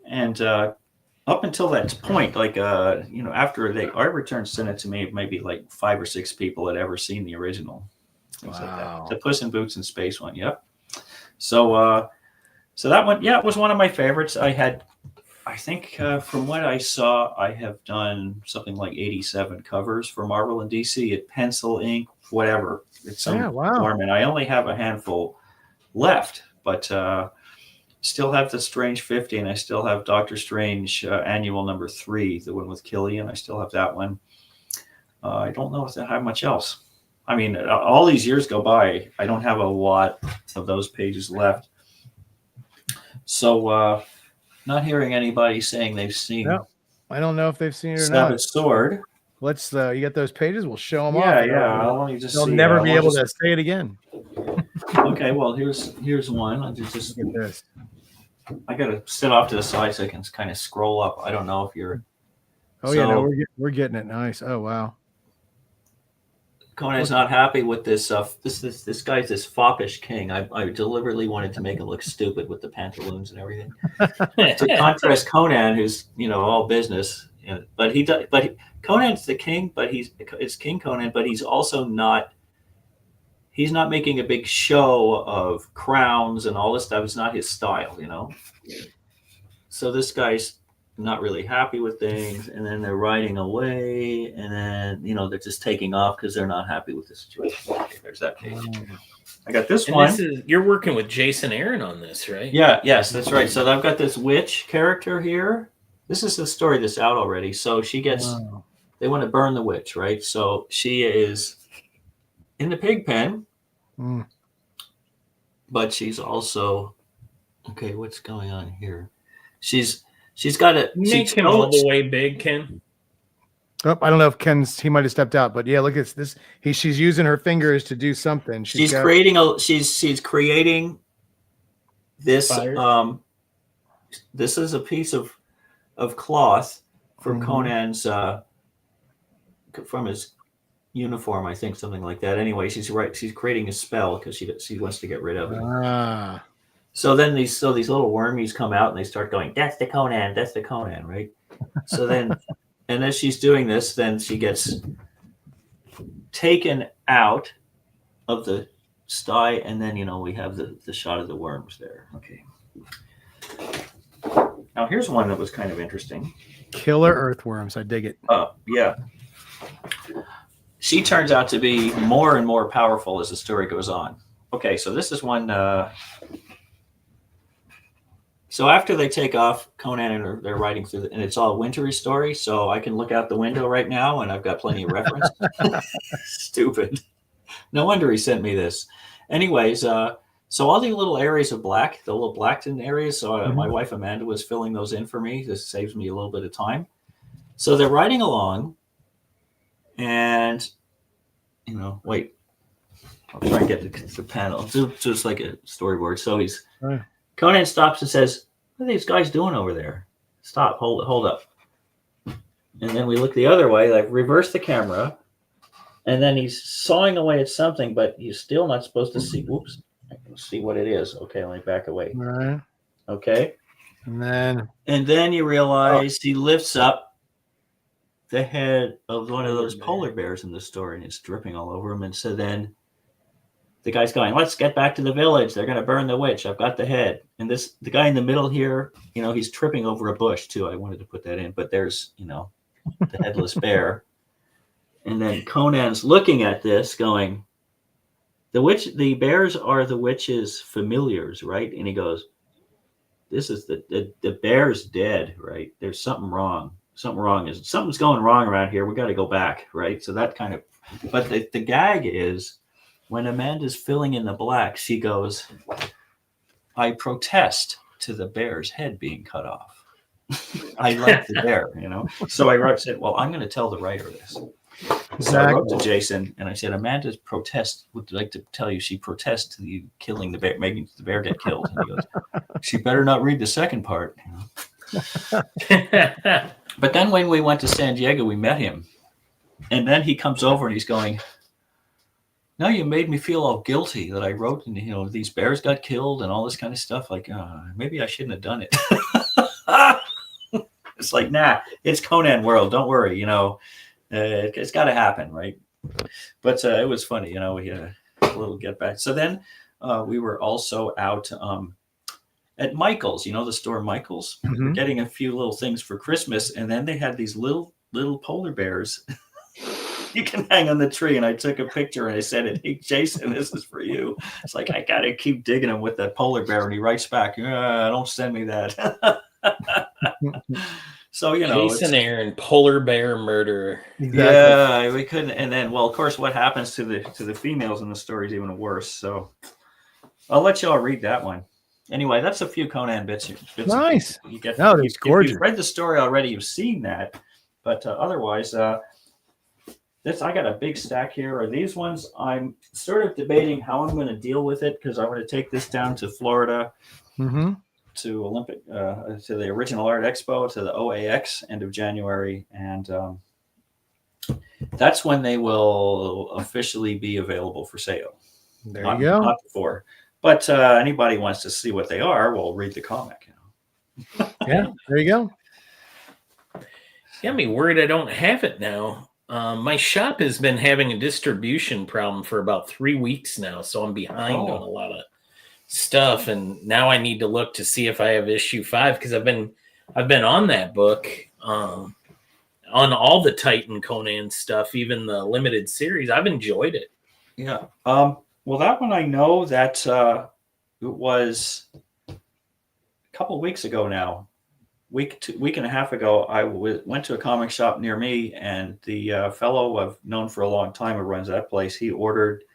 [SPEAKER 3] and up until that point, after Art Return sent it to me, maybe like 5 or 6 people had ever seen the original. Things like that. The Puss in Boots in Space one, yep. So that one, it was one of my favorites. I had think from what I saw, I have done something like 87 covers for Marvel and DC at pencil, ink, whatever. It's some form, and I only have a handful left, but still have the Strange 50, and I still have Doctor Strange Annual number 3, the one with Killian. I still have that one. I don't know if I have much else. I mean, all these years go by. I don't have a lot of those pages left. So, not hearing anybody saying they've seen.
[SPEAKER 1] No, I don't know if they've seen it or
[SPEAKER 3] Savage
[SPEAKER 1] not.
[SPEAKER 3] Sword.
[SPEAKER 1] Let's. You get those pages? We'll show them off.
[SPEAKER 3] Yeah. Let me just.
[SPEAKER 1] They'll
[SPEAKER 3] see.
[SPEAKER 1] never be able to say it again.
[SPEAKER 3] Okay, well here's one. I'll just
[SPEAKER 1] Look at this.
[SPEAKER 3] I gotta sit off to the side so I can kind of scroll up. I don't know if you're.
[SPEAKER 1] Oh yeah, no, we're getting it. Nice. Oh wow.
[SPEAKER 3] Conan's not happy with this. This guy's this foppish king. I deliberately wanted to make him look stupid with the pantaloons and everything. To contrast Conan, who's all business, but Conan's the king, but it's King Conan, but he's also not. He's not making a big show of crowns and all this stuff. It's not his style, So this guy's not really happy with things, and then they're riding away, and then they're just taking off because they're not happy with the situation. Okay, there's that page. I got this one.
[SPEAKER 2] You're working with Jason Aaron on this, right?
[SPEAKER 3] Yeah, yes, that's right. So I've got this witch character here. This is the story that's out already. So she gets. They want to burn the witch, right? So she is in the pig pen, but she's also okay. What's going on here? She's got a.
[SPEAKER 2] Make him all the way big, Ken.
[SPEAKER 1] Oh, I don't know if he might have stepped out, but yeah, look at this. She's using her fingers to do something.
[SPEAKER 3] She's creating this. This is a piece of cloth from Conan's from his uniform, I think, something like that. Anyway, she's creating a spell because she wants to get rid of it. So then these little wormies come out and they start going, that's the Conan, right? So then, and as she's doing this, then she gets taken out of the sty, and then we have the shot of the worms there. Okay. Now here's one that was kind of interesting.
[SPEAKER 1] Killer earthworms. I dig it.
[SPEAKER 3] Yeah. She turns out to be more and more powerful as the story goes on. Okay, so this is one. So after they take off, Conan and they're riding through, and it's all a wintry story. So I can look out the window right now, and I've got plenty of reference. Stupid. No wonder he sent me this. Anyways, so all the little areas of black, the little blacked-in areas. So my wife Amanda was filling those in for me. This saves me a little bit of time. So they're riding along. And, wait, I'll try and get the panel. Just like a storyboard. So Conan stops and says, what are these guys doing over there? Stop, hold up. And then we look the other way, like reverse the camera. And then he's sawing away at something, but he's still not supposed to see. Whoops. I can see what it is. Okay, let me back away.
[SPEAKER 1] All right.
[SPEAKER 3] Okay.
[SPEAKER 1] And
[SPEAKER 3] then you realize he lifts up the head of one of those polar bears in the story, and it's dripping all over him. And so then the guy's going, let's get back to the village. They're going to burn the witch. I've got the head. And the guy in the middle here, he's tripping over a bush too. I wanted to put that in, but there's, the headless bear. And then Conan's looking at this going, the bears are the witch's familiars, right? And he goes, this is the bear's dead, right? There's something wrong. Something's going wrong around here. We got to go back, right? So that kind of, but the gag is when Amanda's filling in the black, she goes, I protest to the bear's head being cut off. I like the bear, So I said, well, I'm going to tell the writer this. So I wrote to Jason and I said, Amanda's would like to tell you she protests to you killing the bear, making the bear get killed. And he goes, she better not read the second part. But then when we went to San Diego, we met him. And then he comes over and he's going, now you made me feel all guilty that I wrote, and these bears got killed and all this kind of stuff. Like, maybe I shouldn't have done it. It's like, nah, it's Conan world. Don't worry. It's got to happen, right? But it was funny. We had a little get back. So then we were also out at Michael's, the store Michael's. We're getting a few little things for Christmas, and then they had these little polar bears you can hang on the tree. And I took a picture and I said, "Hey, Jason, this is for you." It's like, I got to keep digging him with that polar bear. And he writes back, "Don't send me that." So,
[SPEAKER 2] Jason Aaron, polar bear murderer.
[SPEAKER 1] Exactly.
[SPEAKER 3] Yeah, we couldn't. And then, well, of course, what happens to the females in the story is even worse. So I'll let y'all read that one. Anyway, that's a few Conan bits.
[SPEAKER 1] Nice.
[SPEAKER 3] You get.
[SPEAKER 1] No, it's gorgeous.
[SPEAKER 3] If you've read the story already, you've seen that. But otherwise, I got a big stack here. Are these ones? I'm sort of debating how I'm going to deal with it, because I want to take this down to Florida, to Olympic, to the Original Art Expo, to the OAX, end of January, and that's when they will officially be available for sale.
[SPEAKER 1] There you go.
[SPEAKER 3] Not before. But anybody wants to see what they are, well, read the comic.
[SPEAKER 1] Yeah, there you go.
[SPEAKER 2] Got me worried I don't have it now. My shop has been having a distribution problem for about 3 weeks now, so I'm behind on a lot of stuff, and now I need to look to see if I have issue 5, because I've been on that book, on all the Titan Conan stuff, even the limited series. I've enjoyed it.
[SPEAKER 3] Yeah. Well, that one I know that it was a couple of weeks ago now. Week and a half ago, I went to a comic shop near me, and the fellow I've known for a long time who runs that place, he ordered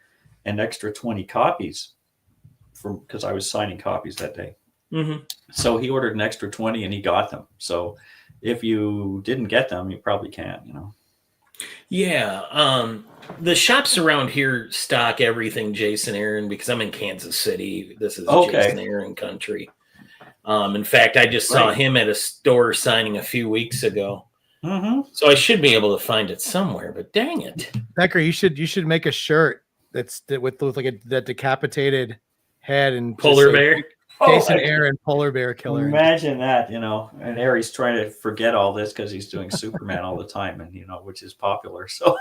[SPEAKER 3] an extra 20 copies because I was signing copies that day. So he ordered an extra 20 and he got them. So if you didn't get them, you probably can,
[SPEAKER 2] Yeah. The shops around here stock everything Jason Aaron, because I'm in Kansas City. This is Jason Aaron country. In fact, I just saw him at a store signing a few weeks ago. So I should be able to find it somewhere, but dang it.
[SPEAKER 1] Becker, you should make a shirt with like that decapitated head and
[SPEAKER 2] polar bear.
[SPEAKER 1] Jason Aaron, polar bear killer.
[SPEAKER 3] Imagine that, and Aries trying to forget all this because he's doing Superman all the time, and which is popular. So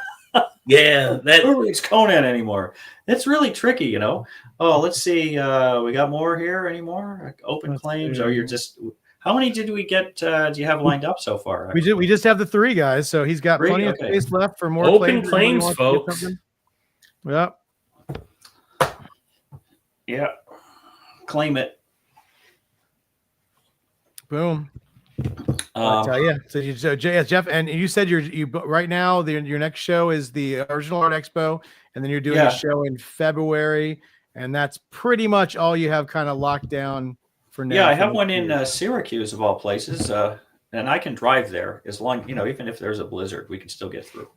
[SPEAKER 2] yeah,
[SPEAKER 3] who reads Conan anymore? It's really tricky, Oh, let's see. We got more here. Any more open claims? Or you're just? How many did we get? Do you have lined up so far?
[SPEAKER 1] We just have the 3 guys, so he's got plenty of space left for more
[SPEAKER 2] open claims, folks.
[SPEAKER 1] Yep.
[SPEAKER 3] Yeah. Claim it.
[SPEAKER 1] Boom. I tell you. So Geoff, and you said you right now your next show is the Original Art Expo, and then you're doing a show in February, and that's pretty much all you have kind of locked down for now.
[SPEAKER 3] Yeah, I have one in Syracuse of all places, and I can drive there as long, even if there's a blizzard, we can still get through.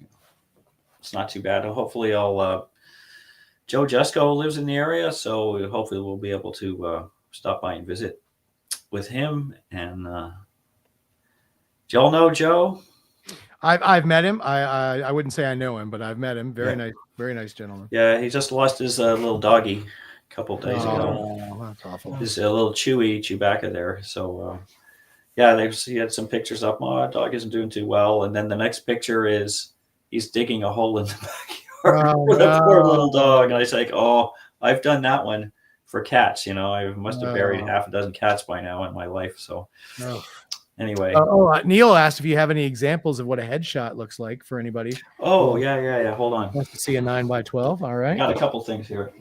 [SPEAKER 3] It's not too bad. Hopefully, Joe Jusko lives in the area, so hopefully we'll be able to stop by and visit with him. And do y'all know Joe?
[SPEAKER 1] I've met him. I wouldn't say I know him, but I've met him. Very nice gentleman.
[SPEAKER 3] Yeah, he just lost his little doggy a couple days ago.
[SPEAKER 1] Oh, that's awful.
[SPEAKER 3] His little Chewbacca there. So yeah, he had some pictures up. Oh, dog isn't doing too well. And then the next picture is he's digging a hole in the backyard for the poor little dog. And I was like, oh, I've done that one for cats. I must have buried half a dozen cats by now in my life. So anyway.
[SPEAKER 1] Neil asked if you have any examples of what a headshot looks like for anybody.
[SPEAKER 3] Oh, yeah. Hold on.
[SPEAKER 1] Wants to see a 9x12. All right.
[SPEAKER 3] Got a couple things here.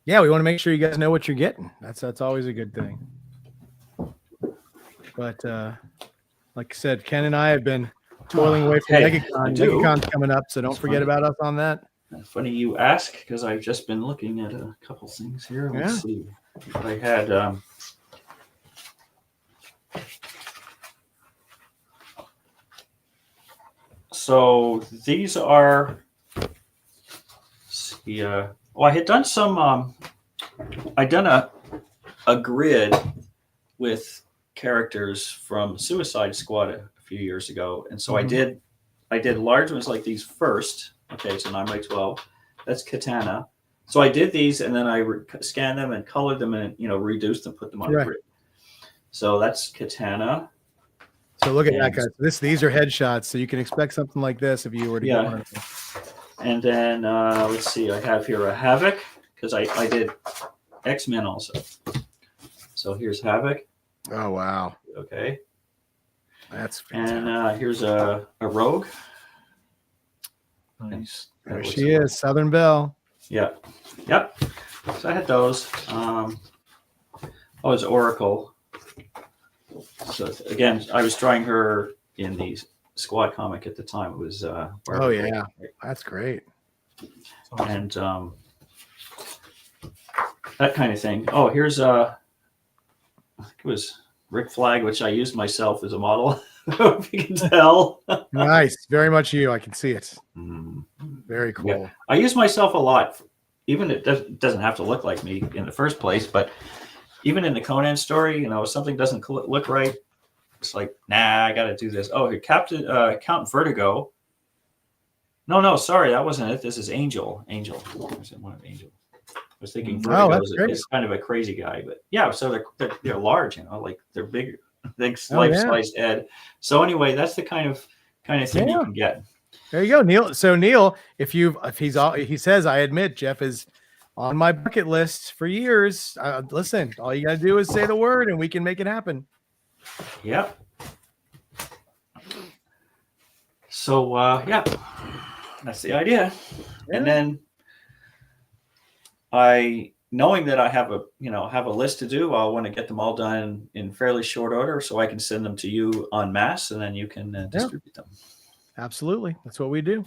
[SPEAKER 1] Yeah, we want to make sure you guys know what you're getting. That's always a good thing. But like I said, Ken and I have been toiling away from MegaCon. MegaCon's coming up, so don't forget about us on that.
[SPEAKER 3] Funny you ask, because I've just been looking at a couple things here. Let's see what I had. So these are. See, I had done some. I'd done a grid with characters from Suicide Squad a few years ago, and so I did large ones like these first. Okay, so 9x12. That's Katana. So I did these, and then I scanned them and colored them, and reduced them, put them on the grid. So that's Katana.
[SPEAKER 1] So look at that, guys. These are headshots, so you can expect something like this if you were to get one of them.
[SPEAKER 3] And then let's see, I have here a Havoc, because I did X-Men also. So here's Havoc.
[SPEAKER 1] Oh wow,
[SPEAKER 3] Okay.
[SPEAKER 1] that's fantastic.
[SPEAKER 3] And here's a Rogue.
[SPEAKER 4] Nice.
[SPEAKER 1] There she is, Southern Belle.
[SPEAKER 3] Yeah. Yep. So I had those. It's Oracle. So again, I was drawing her in the Squad comic at the time. It was
[SPEAKER 1] Oh yeah, that's great.
[SPEAKER 3] and that kind of thing. Oh, here's I think it was Rick Flag, which I used myself as a model. If you can tell.
[SPEAKER 1] Nice, very much you. I can see it.
[SPEAKER 3] Mm.
[SPEAKER 1] Very cool.
[SPEAKER 3] Yeah. I use myself a lot. Even it doesn't have to look like me in the first place, but even in the Conan story, you know, if something doesn't look right, it's like, nah, I got to do this. Oh, here, Count Vertigo. No, sorry, that wasn't it. This is Angel. Was it one of Angel? I was thinking Vertigo is kind of a crazy guy, but yeah, so they're large, you know, like they're bigger, life-sized Ed. So anyway, that's the kind of thing you can get.
[SPEAKER 1] There you go, Neil. So Neil, he says, I admit Geoff is on my bucket list for years. Listen, all you got to do is say the word and we can make it happen.
[SPEAKER 3] Yep. So yeah, that's the idea. Yeah. And then knowing that I have a list to do, I'll want to get them all done in fairly short order so I can send them to you en masse and then you can distribute them.
[SPEAKER 1] Absolutely. That's what we do.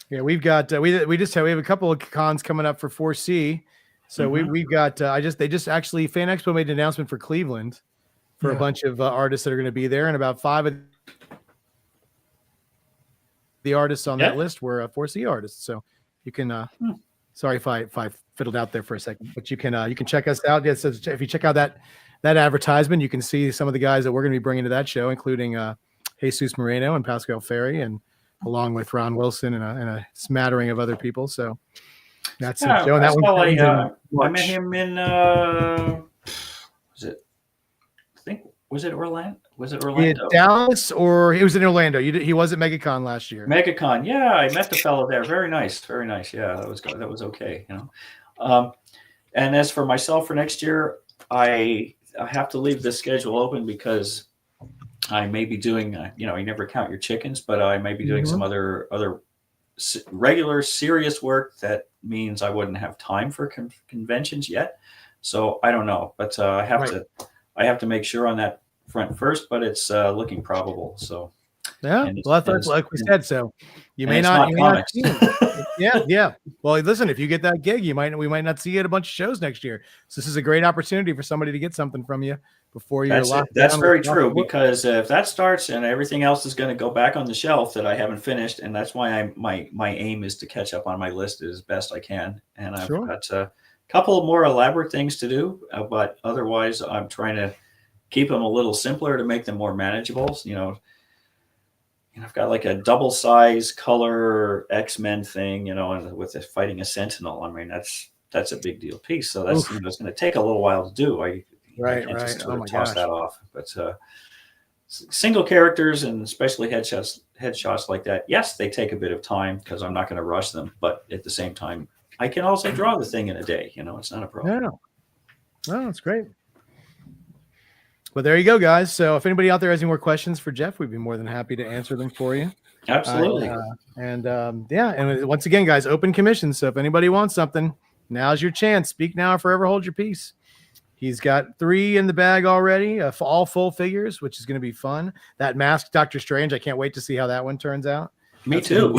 [SPEAKER 1] Yeah, we've got we have a couple of cons coming up for 4C. So we've got they just actually Fan Expo made an announcement for Cleveland for a bunch of artists that are going to be there, and about 5 of the artists on that list were 4C artists. So you can sorry if I fiddled out there for a second, but you can check us out. Yes, if you check out that advertisement, you can see some of the guys that we're going to be bringing to that show, including Jesus Moreno and Pascal Ferry, and along with Ron Wilson and a smattering of other people. So that's it. Joe, and that
[SPEAKER 3] I met him in was it Orlando?
[SPEAKER 1] Dallas, or he was in Orlando. He was at MegaCon last year.
[SPEAKER 3] MegaCon, yeah, I met the fellow there. Very nice. Yeah, that was okay. You know, and as for myself for next year, I have to leave this schedule open because I may be doing, you never count your chickens, but I may be doing some other regular serious work. That means I wouldn't have time for conventions yet. So I don't know, but I have to make sure on that front first, but it's looking probably. So
[SPEAKER 1] yeah, well, that's like we said. So you may not. Yeah. Well, listen, if you get that gig, we might not see you at a bunch of shows next year. So this is a great opportunity for somebody to get something from you before you're locked down.
[SPEAKER 3] That's very true, because if that starts and everything else is going to go back on the shelf that I haven't finished, and that's why my aim is to catch up on my list as best I can. And I've got a couple of more elaborate things to do, but otherwise I'm trying to keep them a little simpler to make them more manageable. I've got like a double size color X-Men thing, and with fighting a Sentinel. I mean, that's a big deal piece. So that's it's going to take a little while to do. I can't just toss that off. But single characters and especially headshots like that, yes, they take a bit of time because I'm not going to rush them. But at the same time, I can also draw the thing in a day. It's not a problem.
[SPEAKER 1] Yeah, no, that's great. But there you go, guys. So if anybody out there has any more questions for Geoff, we'd be more than happy to answer them for you.
[SPEAKER 3] Absolutely.
[SPEAKER 1] And once again, guys, open commission. So if anybody wants something, now's your chance. Speak now or forever hold your peace. He's got 3 in the bag already, all full figures, which is going to be fun. That masked Doctor Strange, I can't wait to see how that one turns out.
[SPEAKER 3] Me too.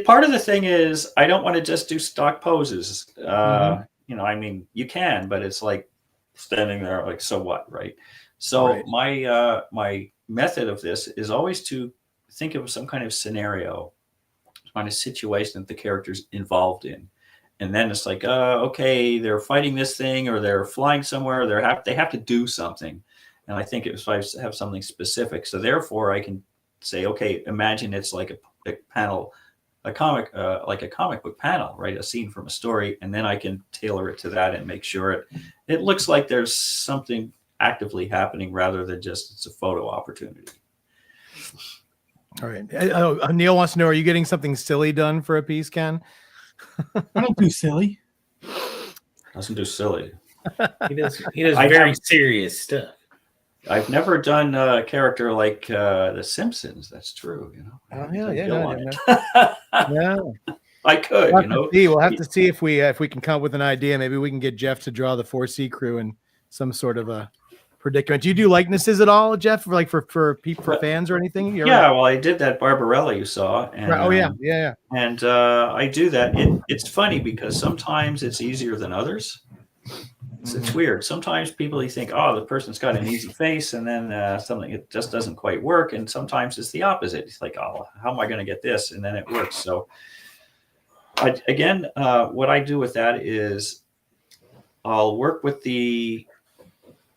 [SPEAKER 3] Part of the thing is I don't want to just do stock poses. I mean, you can, but it's like standing there like, so what, right? So my method of this is always to think of some kind of scenario, kind of situation that the character's involved in. And then it's like, okay, they're fighting this thing, or they're flying somewhere, they have to do something. And I think if I have something specific, so therefore I can say, okay, imagine it's like a panel, a comic, like a comic book panel, right? A scene from a story, and then I can tailor it to that and make sure it looks like there's something actively happening rather than just it's a photo opportunity.
[SPEAKER 1] All right. Neil wants to know, are you getting something silly done for a piece, Ken?
[SPEAKER 4] I don't do silly.
[SPEAKER 3] Doesn't do silly.
[SPEAKER 2] He does
[SPEAKER 3] I
[SPEAKER 2] very
[SPEAKER 3] have-
[SPEAKER 2] serious stuff.
[SPEAKER 3] I've never done a character like The Simpsons. That's true. You know.
[SPEAKER 1] Oh,
[SPEAKER 3] I
[SPEAKER 1] yeah,
[SPEAKER 3] did
[SPEAKER 1] yeah,
[SPEAKER 3] Bill
[SPEAKER 1] no,
[SPEAKER 3] on
[SPEAKER 1] no.
[SPEAKER 3] it.
[SPEAKER 1] Yeah.
[SPEAKER 3] I could.
[SPEAKER 1] We'll
[SPEAKER 3] You
[SPEAKER 1] have to
[SPEAKER 3] know.
[SPEAKER 1] see. We'll have to see if we can come up with an idea. Maybe we can get Geoff to draw the 4C crew in some sort of a predicament. Do you do likenesses at all, Geoff? Like for fans or anything? You ever-
[SPEAKER 3] Yeah. Well, I did that Barbarella you saw. And,
[SPEAKER 1] Right. Oh yeah, yeah.
[SPEAKER 3] And I do that. It's funny because sometimes it's easier than others. It's weird. Sometimes people you think, oh, the person's got an easy face, and then something it just doesn't quite work. And sometimes it's the opposite. It's like, oh, how am I going to get this? And then it works. So, what I do with that is I'll work with the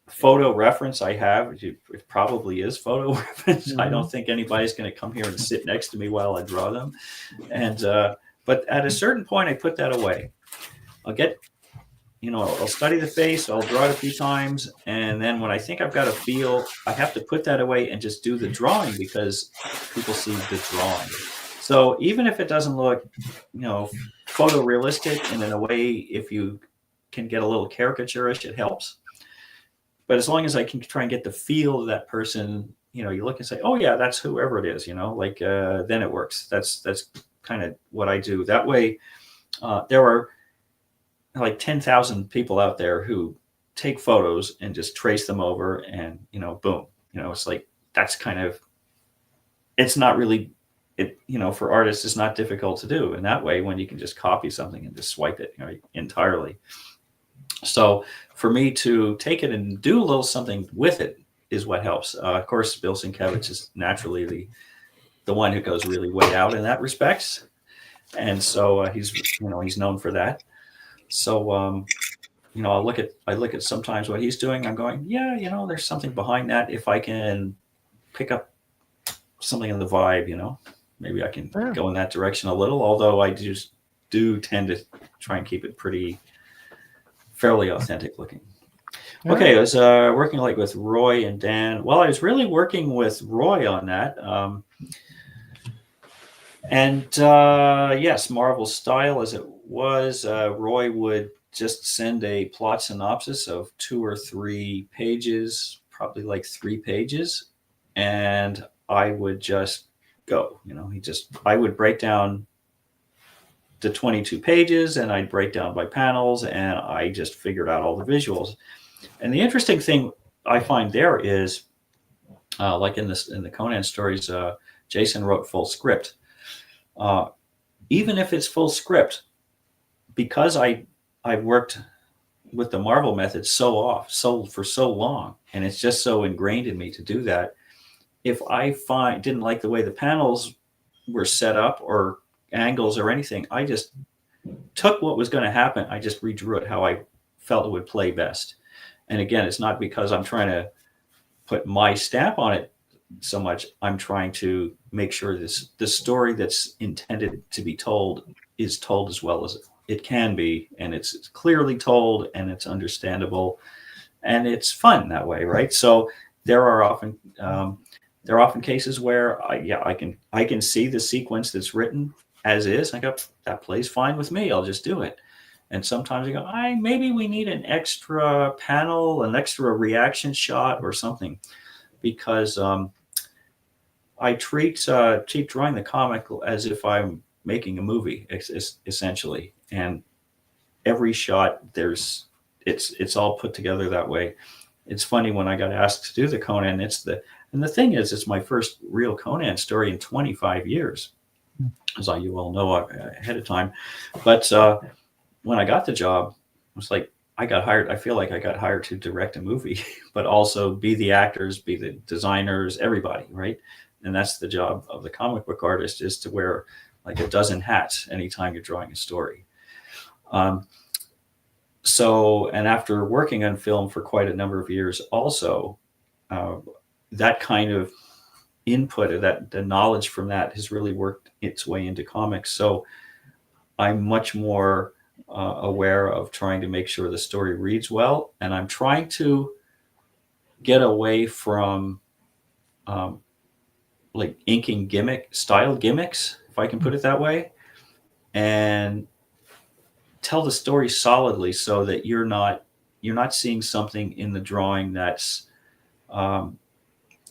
[SPEAKER 3] photo reference I have. It probably is photo reference. I don't think anybody's going to come here and sit next to me while I draw them. And but at a certain point, I put that away. I'll study the face, I'll draw it a few times, and then when I think I've got a feel, I have to put that away and just do the drawing because people see the drawing. So even if it doesn't look, photorealistic, and in a way, if you can get a little caricaturish, it helps. But as long as I can try and get the feel of that person, you look and say, oh yeah, that's whoever it is, then it works. That's kind of what I do. That way, there are like 10,000 people out there who take photos and just trace them over and, boom, it's like, that's kind of, it's not really, for artists, it's not difficult to do in that way when you can just copy something and just swipe it entirely. So for me to take it and do a little something with it is what helps. Of course, Bill Sienkiewicz is naturally the one who goes really way out in that respects. And so he's known for that. So, I look at sometimes what he's doing. I'm going, yeah, there's something behind that. If I can pick up something in the vibe, maybe I can go in that direction a little. Although I just do tend to try and keep it fairly authentic looking. Okay, I was working like with Roy and Dan. Well, I was really working with Roy on that. Yes, Marvel style as it was, Roy would just send a plot synopsis of 2 or 3 pages, probably like 3 pages, and I would just go. I would break down the 22 pages, and I'd break down by panels, and I just figured out all the visuals. And the interesting thing I find there is, like in the Conan stories, Jason wrote full script. Even if it's full script, because I've worked with the Marvel method for so long, and it's just so ingrained in me to do that. If I didn't like the way the panels were set up or angles or anything, I just took what was going to happen. I just redrew it how I felt it would play best. And again, it's not because I'm trying to put my stamp on it so much. I'm trying to make sure the story that's intended to be told is told as well as it can be, and it's clearly told, and it's understandable, and it's fun that way, right? So there are often cases where I can see the sequence that's written as is. I go, that plays fine with me. I'll just do it. And sometimes I go, maybe we need an extra panel, an extra reaction shot or something, because I treat drawing the comic as if I'm making a movie, essentially. And every shot, it's all put together that way. It's funny when I got asked to do the Conan, and the thing is, it's my first real Conan story in 25 years, as you all know ahead of time. But when I got the job, it was like I got hired. I feel like I got hired to direct a movie, but also be the actors, be the designers, everybody, right? And that's the job of the comic book artist, is to wear like a dozen hats anytime you're drawing a story. And after working on film for quite a number of years, also, that kind of input, the knowledge from that has really worked its way into comics. So I'm much more aware of trying to make sure the story reads well, and I'm trying to get away from like inking style gimmicks, if I can put it that way, and tell the story solidly so that you're not seeing something in the drawing that's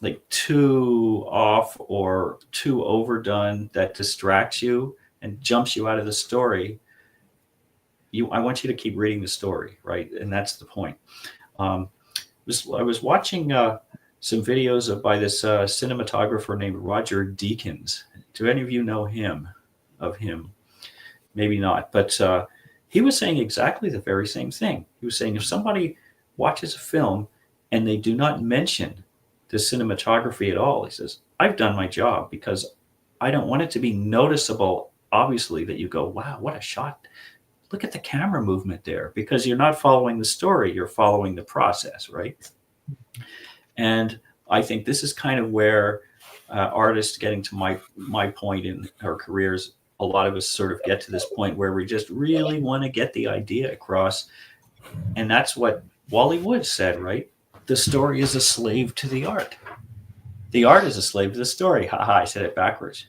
[SPEAKER 3] like too off or too overdone that distracts you and jumps you out of the story. I want you to keep reading the story, right? And that's the point. I was watching some videos by this cinematographer named Roger Deakins. Do any of you know him? Maybe not, but he was saying exactly the very same thing. He was saying if somebody watches a film and they do not mention the cinematography at all, he says, I've done my job, because I don't want it to be noticeable, obviously, that you go, wow, what a shot. Look at the camera movement there, because you're not following the story, you're following the process, right? And I think this is kind of where artists, getting to my point in our careers, a lot of us sort of get to this point where we just really want to get the idea across. And that's what Wally Wood said, right? The story is a slave to the art. The art is a slave to the story. Haha, I said it backwards.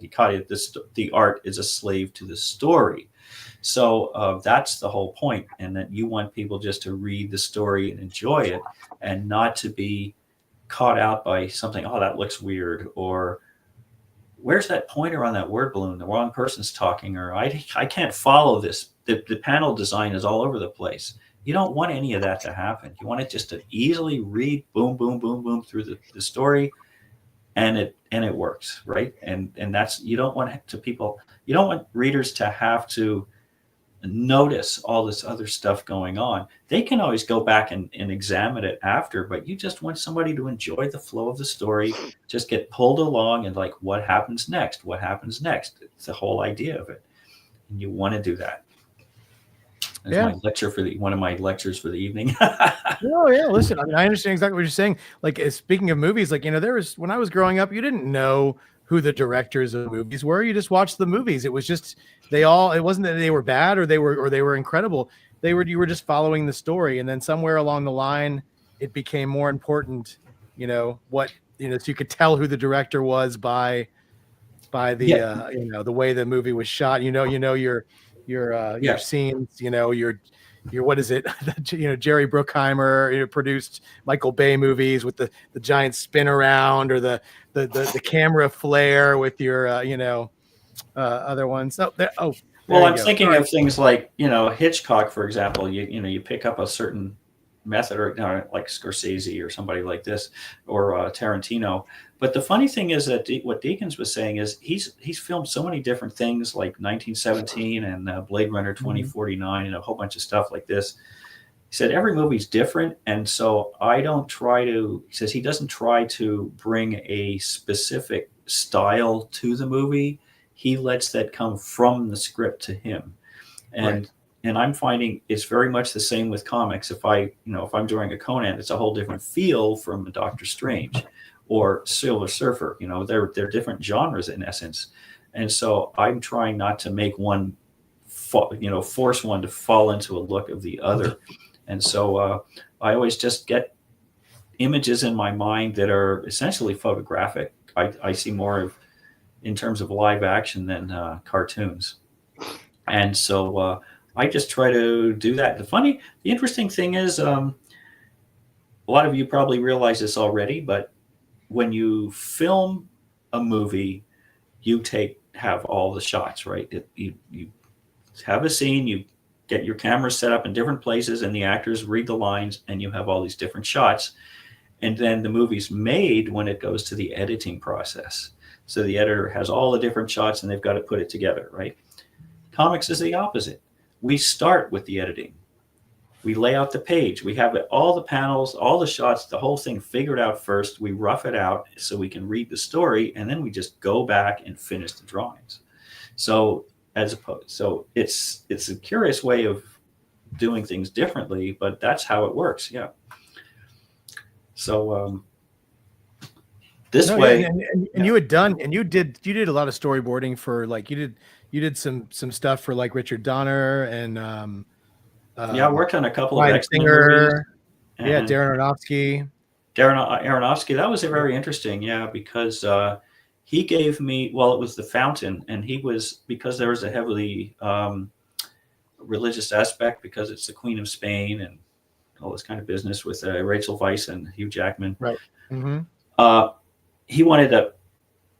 [SPEAKER 3] You caught it. The art is a slave to the story. So that's the whole point, and that you want people just to read the story and enjoy it, and not to be caught out by something, oh, that looks weird, or where's that pointer on that word balloon? The wrong person's talking, or I can't follow this. The panel design is all over the place. You don't want any of that to happen. You want it just to easily read, boom, boom, boom, boom, through the story, and it works, right? And that's, you don't want readers to have to notice all this other stuff going on. They can always go back and examine it after, but you just want somebody to enjoy the flow of the story, just get pulled along and like, what happens next? What happens next? It's the whole idea of it. And you want to do that. That's my lecture one of my lectures for the evening.
[SPEAKER 1] Oh yeah, listen, I mean, I understand exactly what you're saying. Like, speaking of movies, like, when I was growing up, you didn't know who the directors of movies were. You just watched the movies. It was just it wasn't that they were bad or they were incredible. You were just following the story, and then somewhere along the line, it became more important. So you could tell who the director was by the the way the movie was shot. Your scenes. Your what is it? Jerry Bruckheimer produced Michael Bay movies with the giant spin around, or the camera flare with your other ones.
[SPEAKER 3] Well, I'm thinking of things like Hitchcock, for example. You pick up a certain method, or like Scorsese or somebody like this, or Tarantino. But the funny thing is that what Deakins was saying is he's filmed so many different things, like 1917 and Blade Runner 2049 and a whole bunch of stuff like this. He said every movie's different, and so I don't try to. He says he doesn't try to bring a specific style to the movie. He lets that come from the script to him, and I'm finding it's very much the same with comics. If I'm doing a Conan, it's a whole different feel from a Doctor Strange or Silver Surfer. They're different genres in essence, and so I'm trying not to make one, force one to fall into a look of the other. And so I always just get images in my mind that are essentially photographic. I see more of in terms of live action than cartoons, and so I just try to do that. The interesting thing is, a lot of you probably realize this already, but when you film a movie, you have all the shots, right? You have a scene, you get your camera set up in different places, and the actors read the lines, and you have all these different shots. And then the movie's made when it goes to the editing process. So the editor has all the different shots, and they've got to put it together, right? Comics is the opposite. We start with the editing. We lay out the page. We have all the panels, all the shots, the whole thing figured out first. We rough it out so we can read the story, and then we just go back and finish the drawings. So it's a curious way of doing things differently, but that's how it works. Yeah. So this way,
[SPEAKER 1] and you did a lot of storyboarding for, like, you did some stuff for, like, Richard Donner and
[SPEAKER 3] I worked on a couple of
[SPEAKER 1] X-Men movies. Yeah, Darren
[SPEAKER 3] Aronofsky. That was very interesting, because he gave me, it was The Fountain, and because there was a heavily religious aspect because it's the Queen of Spain and all this kind of business with Rachel Weisz and Hugh Jackman.
[SPEAKER 1] Right. Mm-hmm.
[SPEAKER 3] He wanted a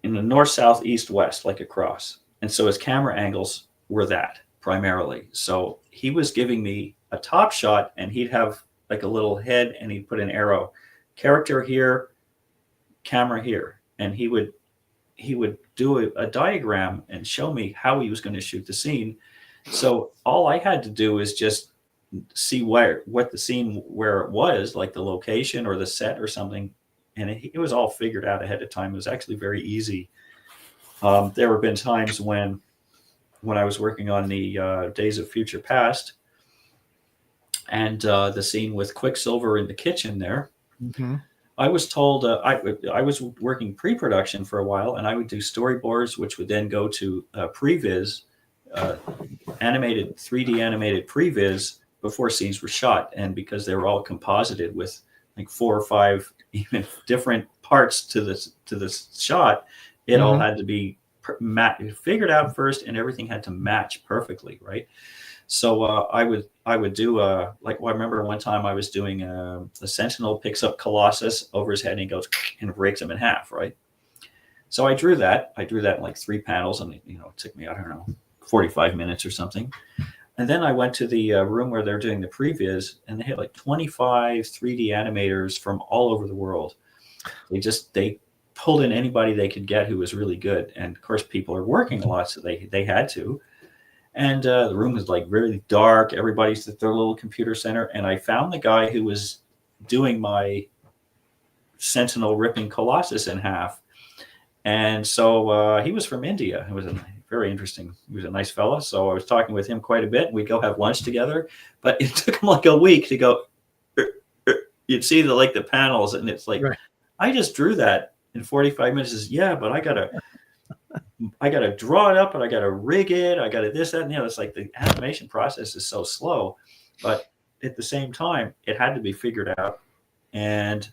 [SPEAKER 3] in the north, south, east, west, like a cross. And so his camera angles were that primarily. So he was giving me a top shot and he'd have like a little head and he'd put an arrow, character here, camera here. And he would do a diagram and show me how he was going to shoot the scene. So all I had to do is just see what the scene, where it was, like the location or the set or something. And it was all figured out ahead of time. It was actually very easy. There have been times when I was working on the Days of Future Past and the scene with Quicksilver in the kitchen there,
[SPEAKER 1] Mm-hmm.
[SPEAKER 3] I was told I was working pre-production for a while, and I would do storyboards, which would then go to previs, animated 3D animated previs before scenes were shot. And because they were all composited with like 4 or 5 even different parts to this shot, it all had to be figured out first, and everything had to match perfectly, right? So I would do like, well, I remember one time I was doing the Sentinel picks up Colossus over his head and he goes and breaks him in half, right? So I drew that in like 3 panels, and it took me, I don't know, 45 minutes or something. And then I went to the room where they're doing the previs, and they had like 25 3D animators from all over the world. They pulled in anybody they could get who was really good. And of course, people are working a lot, so they had to. And the room was like really dark. Everybody's at their little computer center. And I found the guy who was doing my Sentinel ripping Colossus in half. And so he was from India. It was very interesting. He was a nice fella. So I was talking with him quite a bit. We'd go have lunch together. But it took him like a week to go. You'd see the panels, and it's like, right. I just drew that in 45 minutes. Says, yeah, but I gotta draw it up, and I gotta rig it. I gotta this, that, and the other. It's like the animation process is so slow, but at the same time, it had to be figured out. And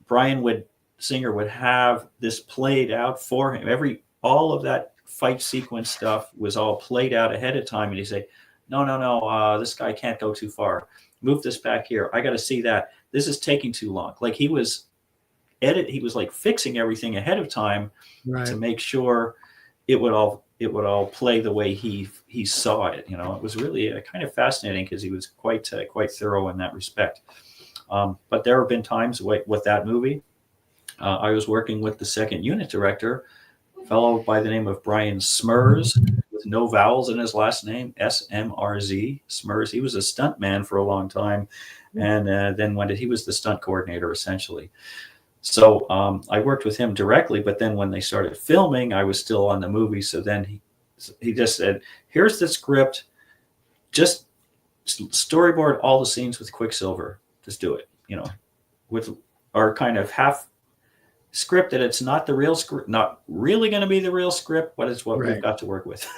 [SPEAKER 3] Brian Singer would have this played out for him. All of that fight sequence stuff was all played out ahead of time, and he'd say, no, this guy can't go too far. Move this back here. I got to see that. This is taking too long. Like he was like fixing everything ahead of time, right, to make sure it would all play the way he saw it. It was really kind of fascinating because he was quite thorough in that respect. But there have been times with that movie, I was working with the second unit director, a fellow by the name of Brian Smrz, with no vowels in his last name, Smrz, Smrz. He was a stunt man for a long time, and then he was the stunt coordinator essentially. So I worked with him directly, but then when they started filming, I was still on the movie. So then he just said, here's the script, just storyboard all the scenes with Quicksilver. Just do it, with our kind of half script that it's not the real script, not really going to be the real script, but it's what right. We've got to work with.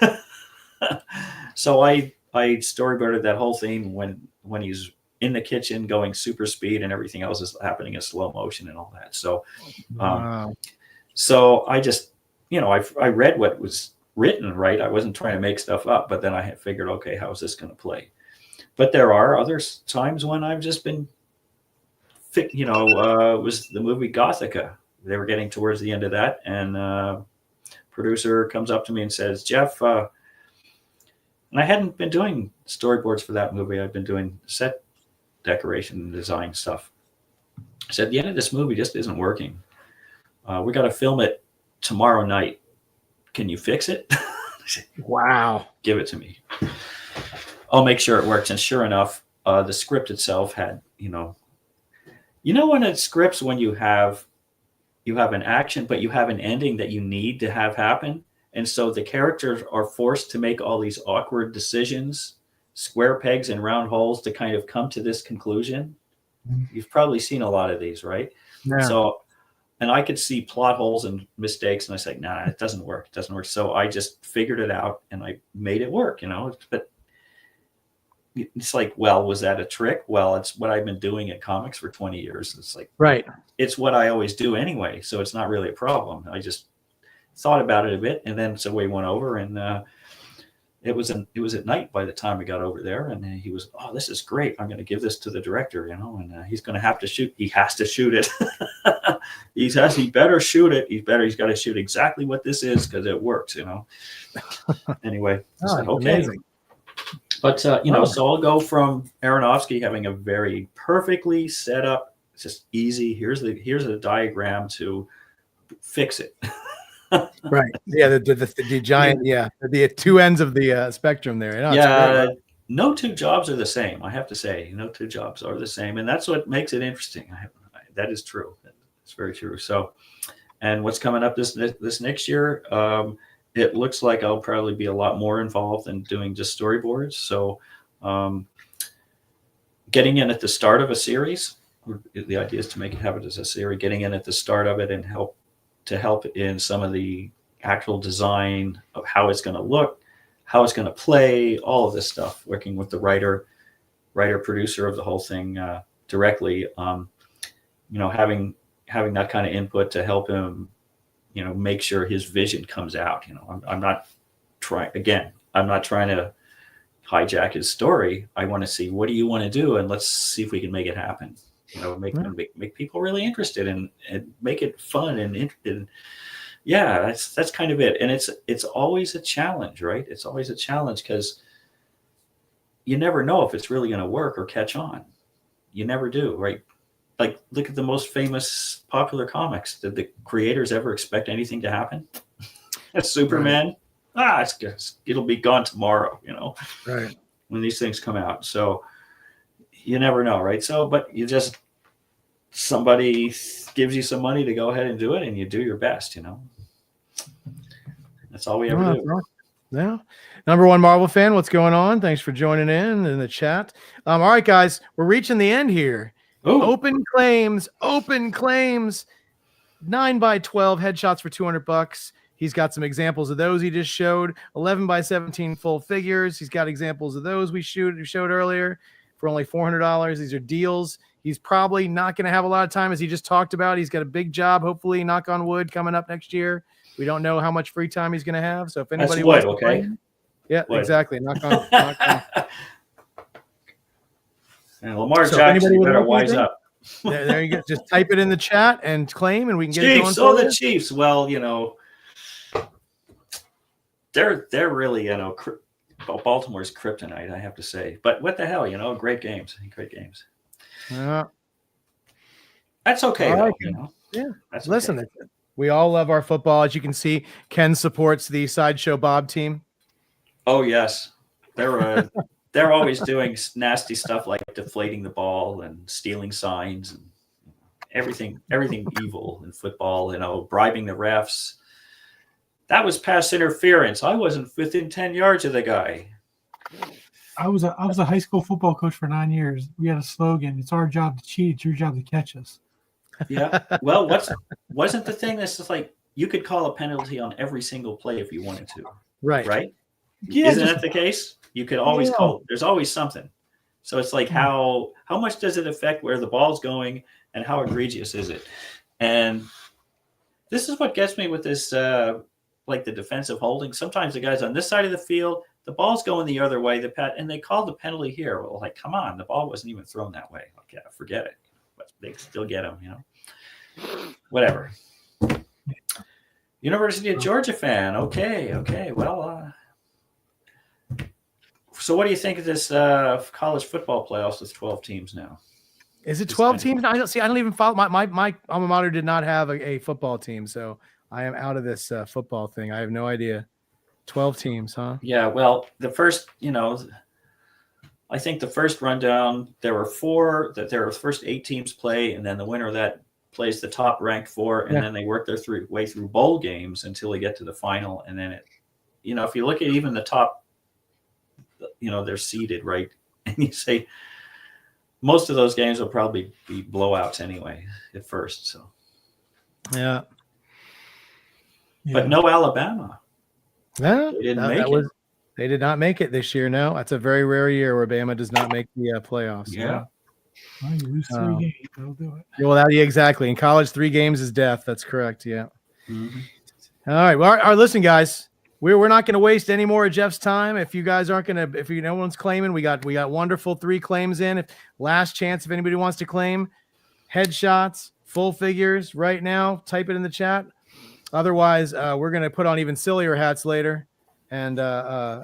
[SPEAKER 3] So I storyboarded that whole thing when he's in the kitchen going super speed and everything else is happening in slow motion and all that. So, wow. So I just, I read what was written, right? I wasn't trying to make stuff up, but then I had figured, okay, how is this going to play? But there are other times when I've just been, it was the movie Gothica. They were getting towards the end of that, and producer comes up to me and says, Geoff, and I hadn't been doing storyboards for that movie. I've been doing set decoration and design stuff. I said, the end of this movie just isn't working. We got to film it tomorrow night. Can you fix it? Said, wow. Give it to me. I'll make sure it works. And sure enough, the script itself had, when it scripts, when you have an action, but you have an ending that you need to have happen. And so the characters are forced to make all these awkward decisions, square pegs and round holes to kind of come to this conclusion. You've probably seen a lot of these, right? Yeah. So, and I could see plot holes and mistakes, and I said, nah, it doesn't work. It doesn't work. So I just figured it out and I made it work, but it's like, well, was that a trick? Well, it's what I've been doing in comics for 20 years. It's like, right. It's what I always do anyway. So it's not really a problem. I just thought about it a bit. And then so we went over and it was at night by the time we got over there, and he was, oh, this is great. I'm going to give this to the director, and he's going to have to shoot. He has to shoot it. He better shoot it. He's got to shoot exactly what this is because it works, Anyway, I said, okay. Amazing. But so I'll go from Aronofsky having a very perfectly set up, it's just easy. Here's a diagram to fix it.
[SPEAKER 1] Right. Yeah. The giant. Yeah. The two ends of the spectrum there.
[SPEAKER 3] No two jobs are the same. I have to say, no two jobs are the same, and that's what makes it interesting. That is true. It's very true. So, and what's coming up this next year? It looks like I'll probably be a lot more involved in doing just storyboards. So, getting in at the start of a series. The idea is to make it happen as a series. Getting in at the start of it and help in some of the actual design of how it's going to look, how it's going to play, all of this stuff, working with the writer producer of the whole thing directly, having that kind of input to help him, make sure his vision comes out. I'm not trying to hijack his story. I want to see, what do you want to do? And let's see if we can make it happen. Make people really interested and make it fun and that's kind of it. And it's always a challenge, right? It's always a challenge because you never know if it's really going to work or catch on. You never do, right? Like, look at the most famous popular comics. Did the creators ever expect anything to happen? Superman, it'll be gone tomorrow,
[SPEAKER 1] right?
[SPEAKER 3] When these things come out. So you never know, right? So, but somebody gives you some money to go ahead and do it, and you do your best, That's all we ever do.
[SPEAKER 1] Yeah. Number one Marvel fan, what's going on? Thanks for joining in the chat. All right, guys, we're reaching the end here.
[SPEAKER 3] Ooh.
[SPEAKER 1] Open claims, 9x12 headshots for $200. He's got some examples of those he just showed. 11x17 full figures. He's got examples of those we showed earlier for only $400. These are deals. He's probably not going to have a lot of time, as he just talked about. He's got a big job, hopefully, knock on wood, coming up next year. We don't know how much free time he's going to have. So if anybody wants to play, exactly. Knock on.
[SPEAKER 3] And Lamar Jackson, you better wise up.
[SPEAKER 1] There you go. Just type it in the chat and claim, and we can get
[SPEAKER 3] Chiefs,
[SPEAKER 1] it going.
[SPEAKER 3] The Chiefs. Well, they're really, Baltimore's kryptonite, I have to say. But what the hell, great games.
[SPEAKER 1] Yeah.
[SPEAKER 3] That's okay,
[SPEAKER 1] though,
[SPEAKER 3] Yeah.
[SPEAKER 1] Listen, okay. We all love our football. As you can see, Ken supports the Sideshow Bob team.
[SPEAKER 3] Oh, yes. They're always doing nasty stuff like deflating the ball and stealing signs and everything evil in football, bribing the refs. That was pass interference. I wasn't within 10 yards of the guy.
[SPEAKER 4] I was a high school football coach for 9 years. We had a slogan: "It's our job to cheat. It's your job to catch us."
[SPEAKER 3] Yeah. Well, wasn't the thing that's just like, you could call a penalty on every single play if you wanted to.
[SPEAKER 1] Right.
[SPEAKER 3] Yeah. Isn't that the case? You could always call. There's always something. So it's like, how much does it affect where the ball's going and how egregious is it? And this is what gets me with this, like the defensive holding. Sometimes the guy's on this side of the field, the ball's going the other way, and they called the penalty here. Well, like, come on, the ball wasn't even thrown that way. Like, yeah, forget it. But they still get him, Whatever. University of Georgia fan. Okay. Well, so what do you think of this college football playoffs with 12 teams now?
[SPEAKER 1] Is it 12 teams? No, I don't even follow. My alma mater did not have a football team, so I am out of this football thing. I have no idea. 12 teams, huh?
[SPEAKER 3] Yeah, well, the first, I think the first rundown, there were the first 8 teams play, and then the winner of that plays the top ranked 4, and then they work their way through bowl games until they get to the final. And then if you look at even the top, they're seeded, right? And you say most of those games will probably be blowouts anyway at first. So,
[SPEAKER 1] yeah.
[SPEAKER 3] But no Alabama.
[SPEAKER 1] No,
[SPEAKER 3] they didn't make it.
[SPEAKER 1] They did not make it this year. No, that's a very rare year where Bama does not make the playoffs.
[SPEAKER 3] Yeah.
[SPEAKER 4] Well, you lose 3 games, that'll do it.
[SPEAKER 1] Well, exactly. In college, 3 games is death. That's correct. Yeah.
[SPEAKER 3] Mm-hmm.
[SPEAKER 1] All right. Well, listen, guys. we're not going to waste any more of Geoff's time. If you guys aren't going to, no one's claiming, we got wonderful 3 claims in. If last chance, if anybody wants to claim headshots, full figures right now, type it in the chat. Otherwise, we're going to put on even sillier hats later and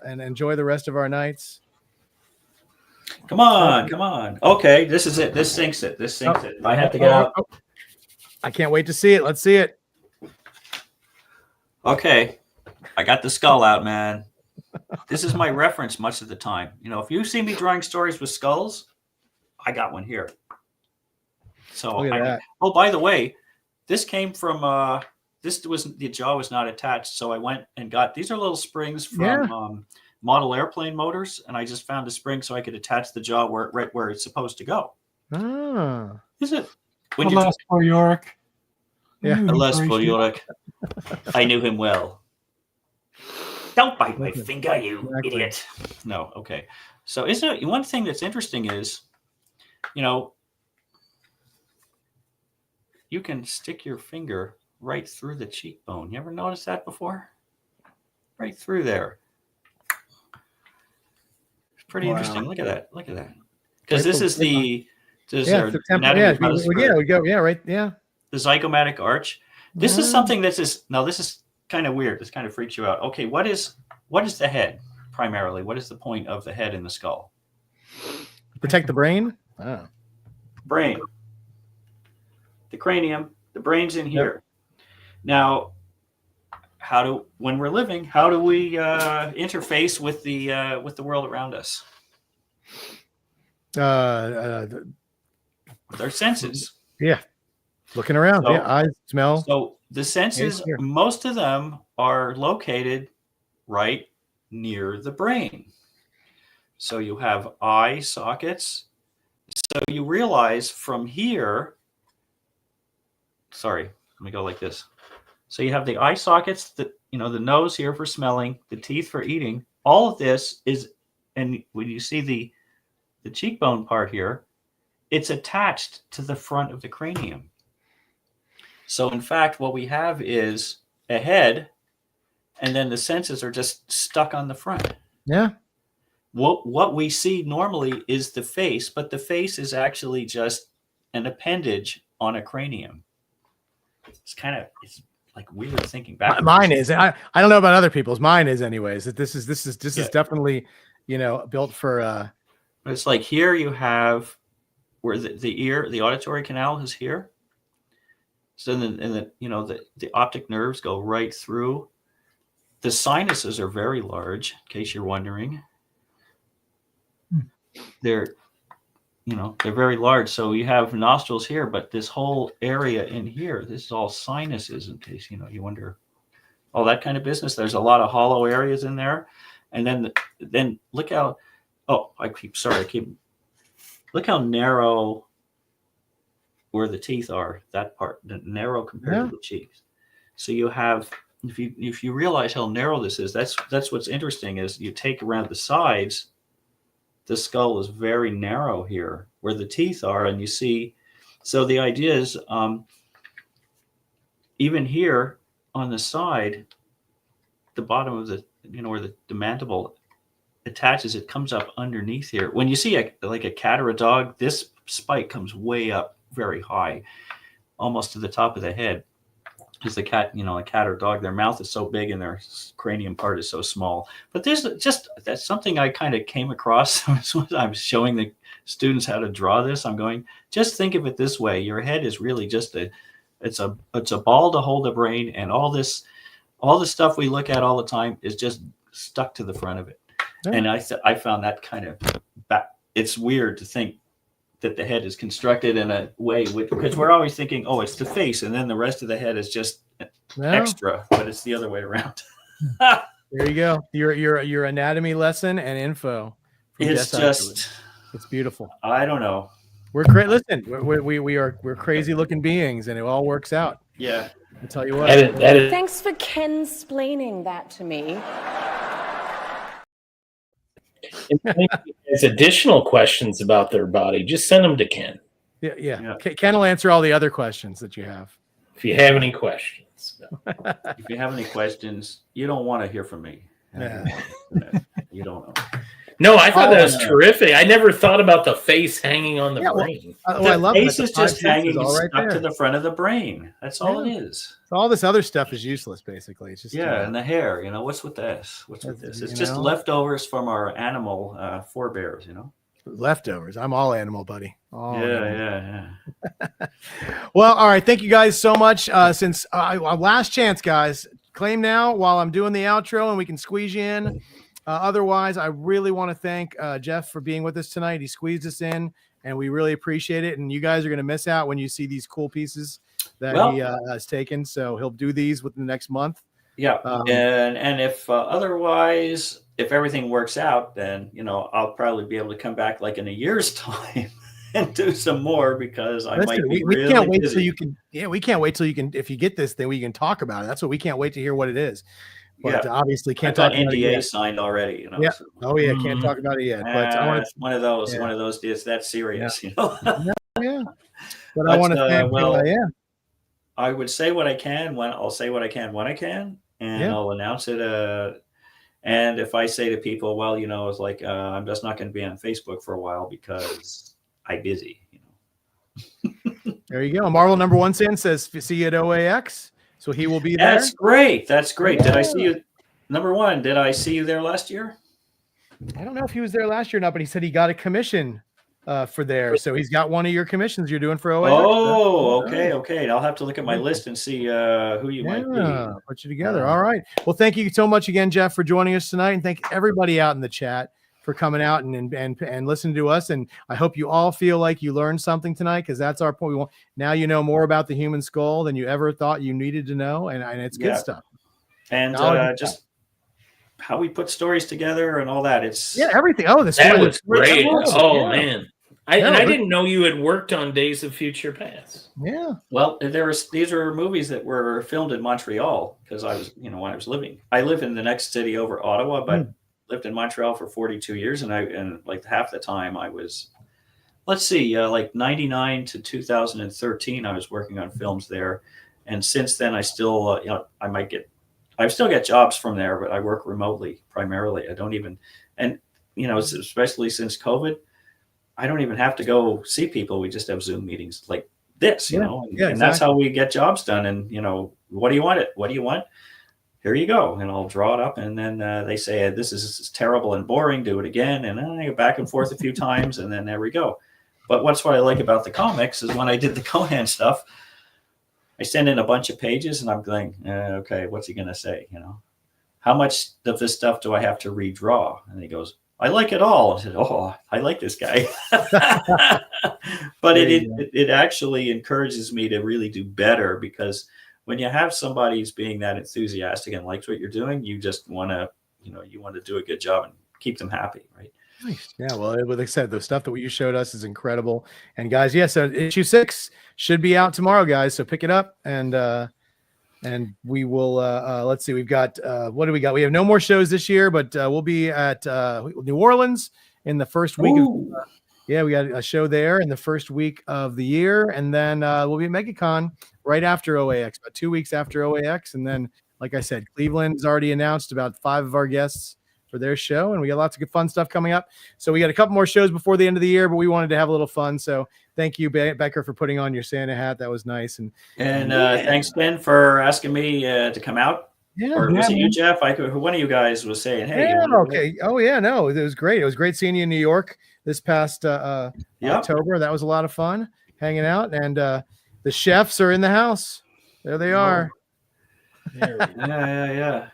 [SPEAKER 1] enjoy the rest of our nights.
[SPEAKER 3] Come on. Okay, this is it. This sinks it. I have to get out.
[SPEAKER 1] I can't wait to see it. Let's see it.
[SPEAKER 3] Okay, I got the skull out, man. This is my reference much of the time. If you see me drawing stories with skulls, I got one here. So, oh, by the way, this came from the jaw was not attached, so I went and got these are little springs from model airplane motors, and I just found a spring so I could attach the jaw right where it's supposed to go.
[SPEAKER 1] Ah,
[SPEAKER 3] is it?
[SPEAKER 4] Alas for York.
[SPEAKER 1] Yeah,
[SPEAKER 3] alas for York. I knew him well. Don't bite my finger, you idiot. No, okay. So isn't it one thing that's interesting is, you can stick your finger right through the cheekbone. You ever noticed that before? Right through there. It's pretty interesting. Look at that. Because this is the
[SPEAKER 1] we go. Yeah, right. Yeah.
[SPEAKER 3] The zygomatic arch. This is something this is kind of weird. This kind of freaks you out. Okay, what is the head primarily? What is the point of the head in the skull?
[SPEAKER 1] Protect the brain. Oh.
[SPEAKER 3] Brain. The cranium. The brain's in here. Now, when we're living, how do we interface with the world around us?
[SPEAKER 1] With
[SPEAKER 3] our senses.
[SPEAKER 1] Yeah. Looking around.
[SPEAKER 3] So,
[SPEAKER 1] eyes, smell.
[SPEAKER 3] So the senses, most of them are located right near the brain. So you have eye sockets. So you realize from here, sorry, let me go like this. So you have the eye sockets, the nose here for smelling, the teeth for eating. All of this is, and when you see the cheekbone part here, it's attached to the front of the cranium. So in fact, what we have is a head, and then the senses are just stuck on the front.
[SPEAKER 1] Yeah.
[SPEAKER 3] What we see normally is the face, but the face is actually just an appendage on a cranium. It's like weird thinking back.
[SPEAKER 1] Mine is. I don't know about other people's. Mine is, anyways. This is definitely built for.
[SPEAKER 3] It's like here you have where the ear, the auditory canal is here. So then, the optic nerves go right through. The sinuses are very large, in case you're wondering. They're very large. So you have nostrils here, but this whole area in here, this is all sinuses, in case you wonder, all that kind of business. There's a lot of hollow areas in there, and then look how. Oh, look how narrow. Where the teeth are, that part, narrow compared to the cheeks. So you have, if you realize how narrow this is, that's what's interesting is you take around the sides, the skull is very narrow here where the teeth are, and you see. So the idea is, even here on the side, the bottom of the, where the mandible attaches, it comes up underneath here. When you see a cat or a dog, this spike comes way up very high, almost to the top of the head. Because the cat, a cat or dog, their mouth is so big and their cranium part is so small. But that's something I kind of came across when I'm showing the students how to draw this. I'm going, just think of it this way. Your head is really just it's a ball to hold the brain, and all the stuff we look at all the time is just stuck to the front of it. Yeah. And I found that kind of it's weird to think that the head is constructed in a way because we're always thinking, oh, it's the face, and then the rest of the head is just extra, but it's the other way around.
[SPEAKER 1] There you go. Your anatomy lesson and info.
[SPEAKER 3] It's just,
[SPEAKER 1] it's beautiful.
[SPEAKER 3] I don't know.
[SPEAKER 1] We're great. Listen, we're crazy looking beings, and it all works out.
[SPEAKER 3] Yeah.
[SPEAKER 1] I'll tell you what.
[SPEAKER 5] Thanks for Ken-splaining that to me.
[SPEAKER 2] If there's additional questions about their body, just send them to Ken.
[SPEAKER 1] Yeah. Ken will answer all the other questions that you have.
[SPEAKER 2] if you have any questions.
[SPEAKER 3] If you have any questions, you don't want to hear from me.
[SPEAKER 1] Yeah.
[SPEAKER 3] You don't know.
[SPEAKER 2] No, I thought that was
[SPEAKER 3] no.
[SPEAKER 2] terrific. I never thought about the face hanging on the
[SPEAKER 1] Yeah, well,
[SPEAKER 2] brain.
[SPEAKER 1] I
[SPEAKER 3] The
[SPEAKER 1] love
[SPEAKER 3] face
[SPEAKER 1] that.
[SPEAKER 3] is
[SPEAKER 1] The five
[SPEAKER 3] just
[SPEAKER 1] senses
[SPEAKER 3] hanging
[SPEAKER 1] all right
[SPEAKER 3] stuck to
[SPEAKER 1] there.
[SPEAKER 3] the front of the brain. That's all
[SPEAKER 1] Yeah.
[SPEAKER 3] it is.
[SPEAKER 1] So all this other stuff is useless, basically. It's just
[SPEAKER 3] Yeah, and the hair. What's with this? What's with this? It's just
[SPEAKER 1] know?
[SPEAKER 3] leftovers from our animal forebears.
[SPEAKER 1] leftovers. I'm all animal, buddy. All animal.
[SPEAKER 3] Yeah.
[SPEAKER 1] Well, all right. Thank you guys so much. Since last chance, guys, claim now while I'm doing the outro and we can squeeze you in. Otherwise, I really want to thank Geoff for being with us tonight. He squeezed us in and we really appreciate it. And you guys are going to miss out when you see these cool pieces that he has taken. So he'll do these within the next month.
[SPEAKER 3] Yeah. And if otherwise, if everything works out, then, I'll probably be able to come back like in a year's time and do some more because I might be
[SPEAKER 1] we
[SPEAKER 3] really
[SPEAKER 1] can't wait
[SPEAKER 3] busy.
[SPEAKER 1] till you can. Yeah, we can't wait till you can. If you get this thing, we can talk about it. That's what we can't wait to hear what it is. But obviously can't
[SPEAKER 3] I've
[SPEAKER 1] talk
[SPEAKER 3] got
[SPEAKER 1] about it
[SPEAKER 3] NDA
[SPEAKER 1] yet.
[SPEAKER 3] signed already.
[SPEAKER 1] Yeah.
[SPEAKER 3] So.
[SPEAKER 1] Oh yeah, can't talk about it yet. But I want
[SPEAKER 3] it's one of those. It's that serious.
[SPEAKER 1] Yeah. But I want to thank you.
[SPEAKER 3] I would say what I can when I'll say what I can when I can, and I'll announce it. And if I say to people, well, it's like I'm just not going to be on Facebook for a while because I'm busy.
[SPEAKER 1] There you go. Marvel number 1 says see you at OAX, so he will be there.
[SPEAKER 3] That's great.
[SPEAKER 1] Yeah.
[SPEAKER 3] Did I see you? Number 1, did I see you there last year?
[SPEAKER 1] I don't know if he was there last year or not, but he said he got a commission for there. So he's got one of your commissions you're doing for OAX.
[SPEAKER 3] Oh, okay. I'll have to look at my list and see who you might be.
[SPEAKER 1] Put you together. All right. Well, thank you so much again, Geoff, for joining us tonight, and thank everybody out in the chat for coming out and listening to us. And I hope you all feel like you learned something tonight, because that's our point. Now you know more about the human skull than you ever thought you needed to know, and it's good stuff.
[SPEAKER 3] And just how we put stories together and all that. It's
[SPEAKER 1] everything. Oh,
[SPEAKER 2] that was great. Man. I didn't know you had worked on Days of Future Past.
[SPEAKER 1] Yeah.
[SPEAKER 3] Well, these are movies that were filmed in Montreal because I was, when I was I live in the next city over Ottawa, but lived in Montreal for 42 years. And like half the time I was, like 99 to 2013, I was working on films there. And since then I still, I still get jobs from there, but I work remotely primarily. I don't even, especially since COVID, I don't even have to go see people. We just have Zoom meetings like this, and that's how we get jobs done. And, what do you want? What do you want? Here you go. And I'll draw it up. And then they say, this is terrible and boring. Do it again. And then I go back and forth a few times. And then there we go. But what I like about the comics is when I did the Conan stuff, I send in a bunch of pages and I'm going, okay, what's he going to say? How much of this stuff do I have to redraw? And he goes, I like it all. I said, oh, I like this guy. But it actually encourages me to really do better, because when you have somebody who's being that enthusiastic and likes what you're doing, you just want to, you want to do a good job and keep them happy, right?
[SPEAKER 1] Nice. Yeah, well, like I said, the stuff that you showed us is incredible. And guys, so issue 6 should be out tomorrow, guys. So pick it up, and we will. Let's see, we've got what do we got? We have no more shows this year, but we'll be at New Orleans in the first week. We got a show there in the first week of the year, and then we'll be at MegaCon right after OAX, about 2 weeks after OAX, and then, like I said, Cleveland's already announced about 5 of our guests for their show, and we got lots of good fun stuff coming up. So we got a couple more shows before the end of the year, but we wanted to have a little fun. So thank you, Becker, for putting on your Santa hat. That was nice. And
[SPEAKER 3] thanks, Ben, for asking me to come out.
[SPEAKER 1] Yeah.
[SPEAKER 3] Or was it you, Geoff? One of you guys was saying, hey.
[SPEAKER 1] Yeah, okay. Oh, yeah, no, it was great. It was great seeing you in New York this past October. That was a lot of fun hanging out. And the chefs are in the house. There they are.
[SPEAKER 3] Yeah.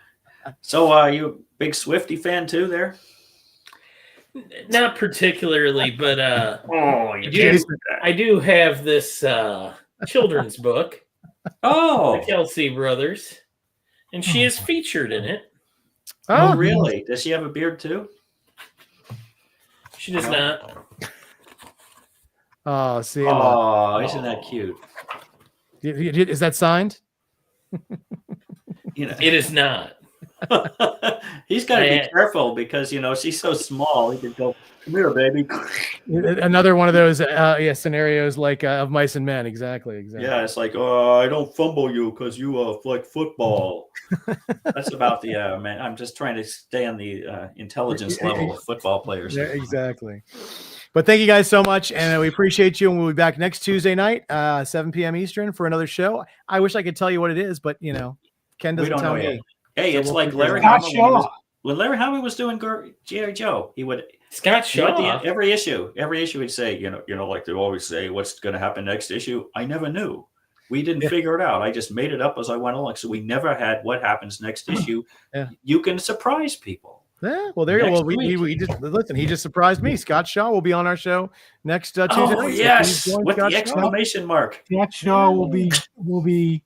[SPEAKER 3] So you big Swiftie fan too there?
[SPEAKER 2] Not particularly, but I do have this children's book.
[SPEAKER 3] Oh,
[SPEAKER 2] the Kelsey Brothers, and she is featured in it.
[SPEAKER 3] Oh, really? Does she have a beard too?
[SPEAKER 2] She does not.
[SPEAKER 1] Oh, see.
[SPEAKER 3] Oh, isn't that cute?
[SPEAKER 1] Is that signed?
[SPEAKER 2] It is not.
[SPEAKER 3] He's got to be
[SPEAKER 2] Yeah.
[SPEAKER 3] careful because she's so small. He could go, "Come here, baby."
[SPEAKER 1] Another one of those scenarios like of Mice and Men. Exactly.
[SPEAKER 3] Yeah, it's like, "Oh, I don't fumble you because you like football." That's about the man. I'm just trying to stay on the intelligence level of football players.
[SPEAKER 1] Yeah, exactly. But thank you guys so much, and we appreciate you. And we'll be back next Tuesday night, 7 p.m. Eastern, for another show. I wish I could tell you what it is, but Ken doesn't tell me.
[SPEAKER 3] Hey,
[SPEAKER 1] So
[SPEAKER 3] it's
[SPEAKER 1] we'll
[SPEAKER 3] like
[SPEAKER 1] figure it
[SPEAKER 3] Larry
[SPEAKER 1] out.
[SPEAKER 3] Hama when Larry Hama was doing G.I. Joe. He would
[SPEAKER 2] Scott Shaw.
[SPEAKER 3] every issue he'd say, like they always say, what's going to happen next issue? I never knew. We didn't figure it out. I just made it up as I went along. So we never had what happens next issue.
[SPEAKER 1] Yeah.
[SPEAKER 3] You can surprise people.
[SPEAKER 1] Yeah, well, there you go. Well, we just listen. He just surprised me. Scott Shaw will be on our show next Tuesday.
[SPEAKER 3] Oh yes, with
[SPEAKER 1] Scott
[SPEAKER 3] the exclamation mark.
[SPEAKER 4] Scott Shaw will be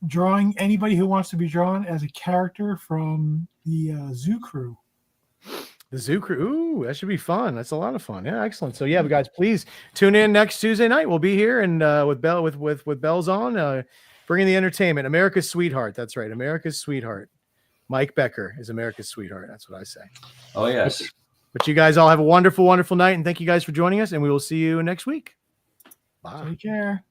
[SPEAKER 4] drawing anybody who wants to be drawn as a character from the Zoo Crew.
[SPEAKER 1] The Zoo Crew. Ooh, that should be fun. That's a lot of fun. Yeah, excellent. So yeah, guys, please tune in next Tuesday night. We'll be here and with bells on, bringing the entertainment. America's Sweetheart. That's right, America's Sweetheart. Mike Becker is America's Sweetheart. That's what I say.
[SPEAKER 3] Oh yes.
[SPEAKER 1] But you guys all have a wonderful, wonderful night, and thank you guys for joining us. And we will see you next week. Bye.
[SPEAKER 4] Take care.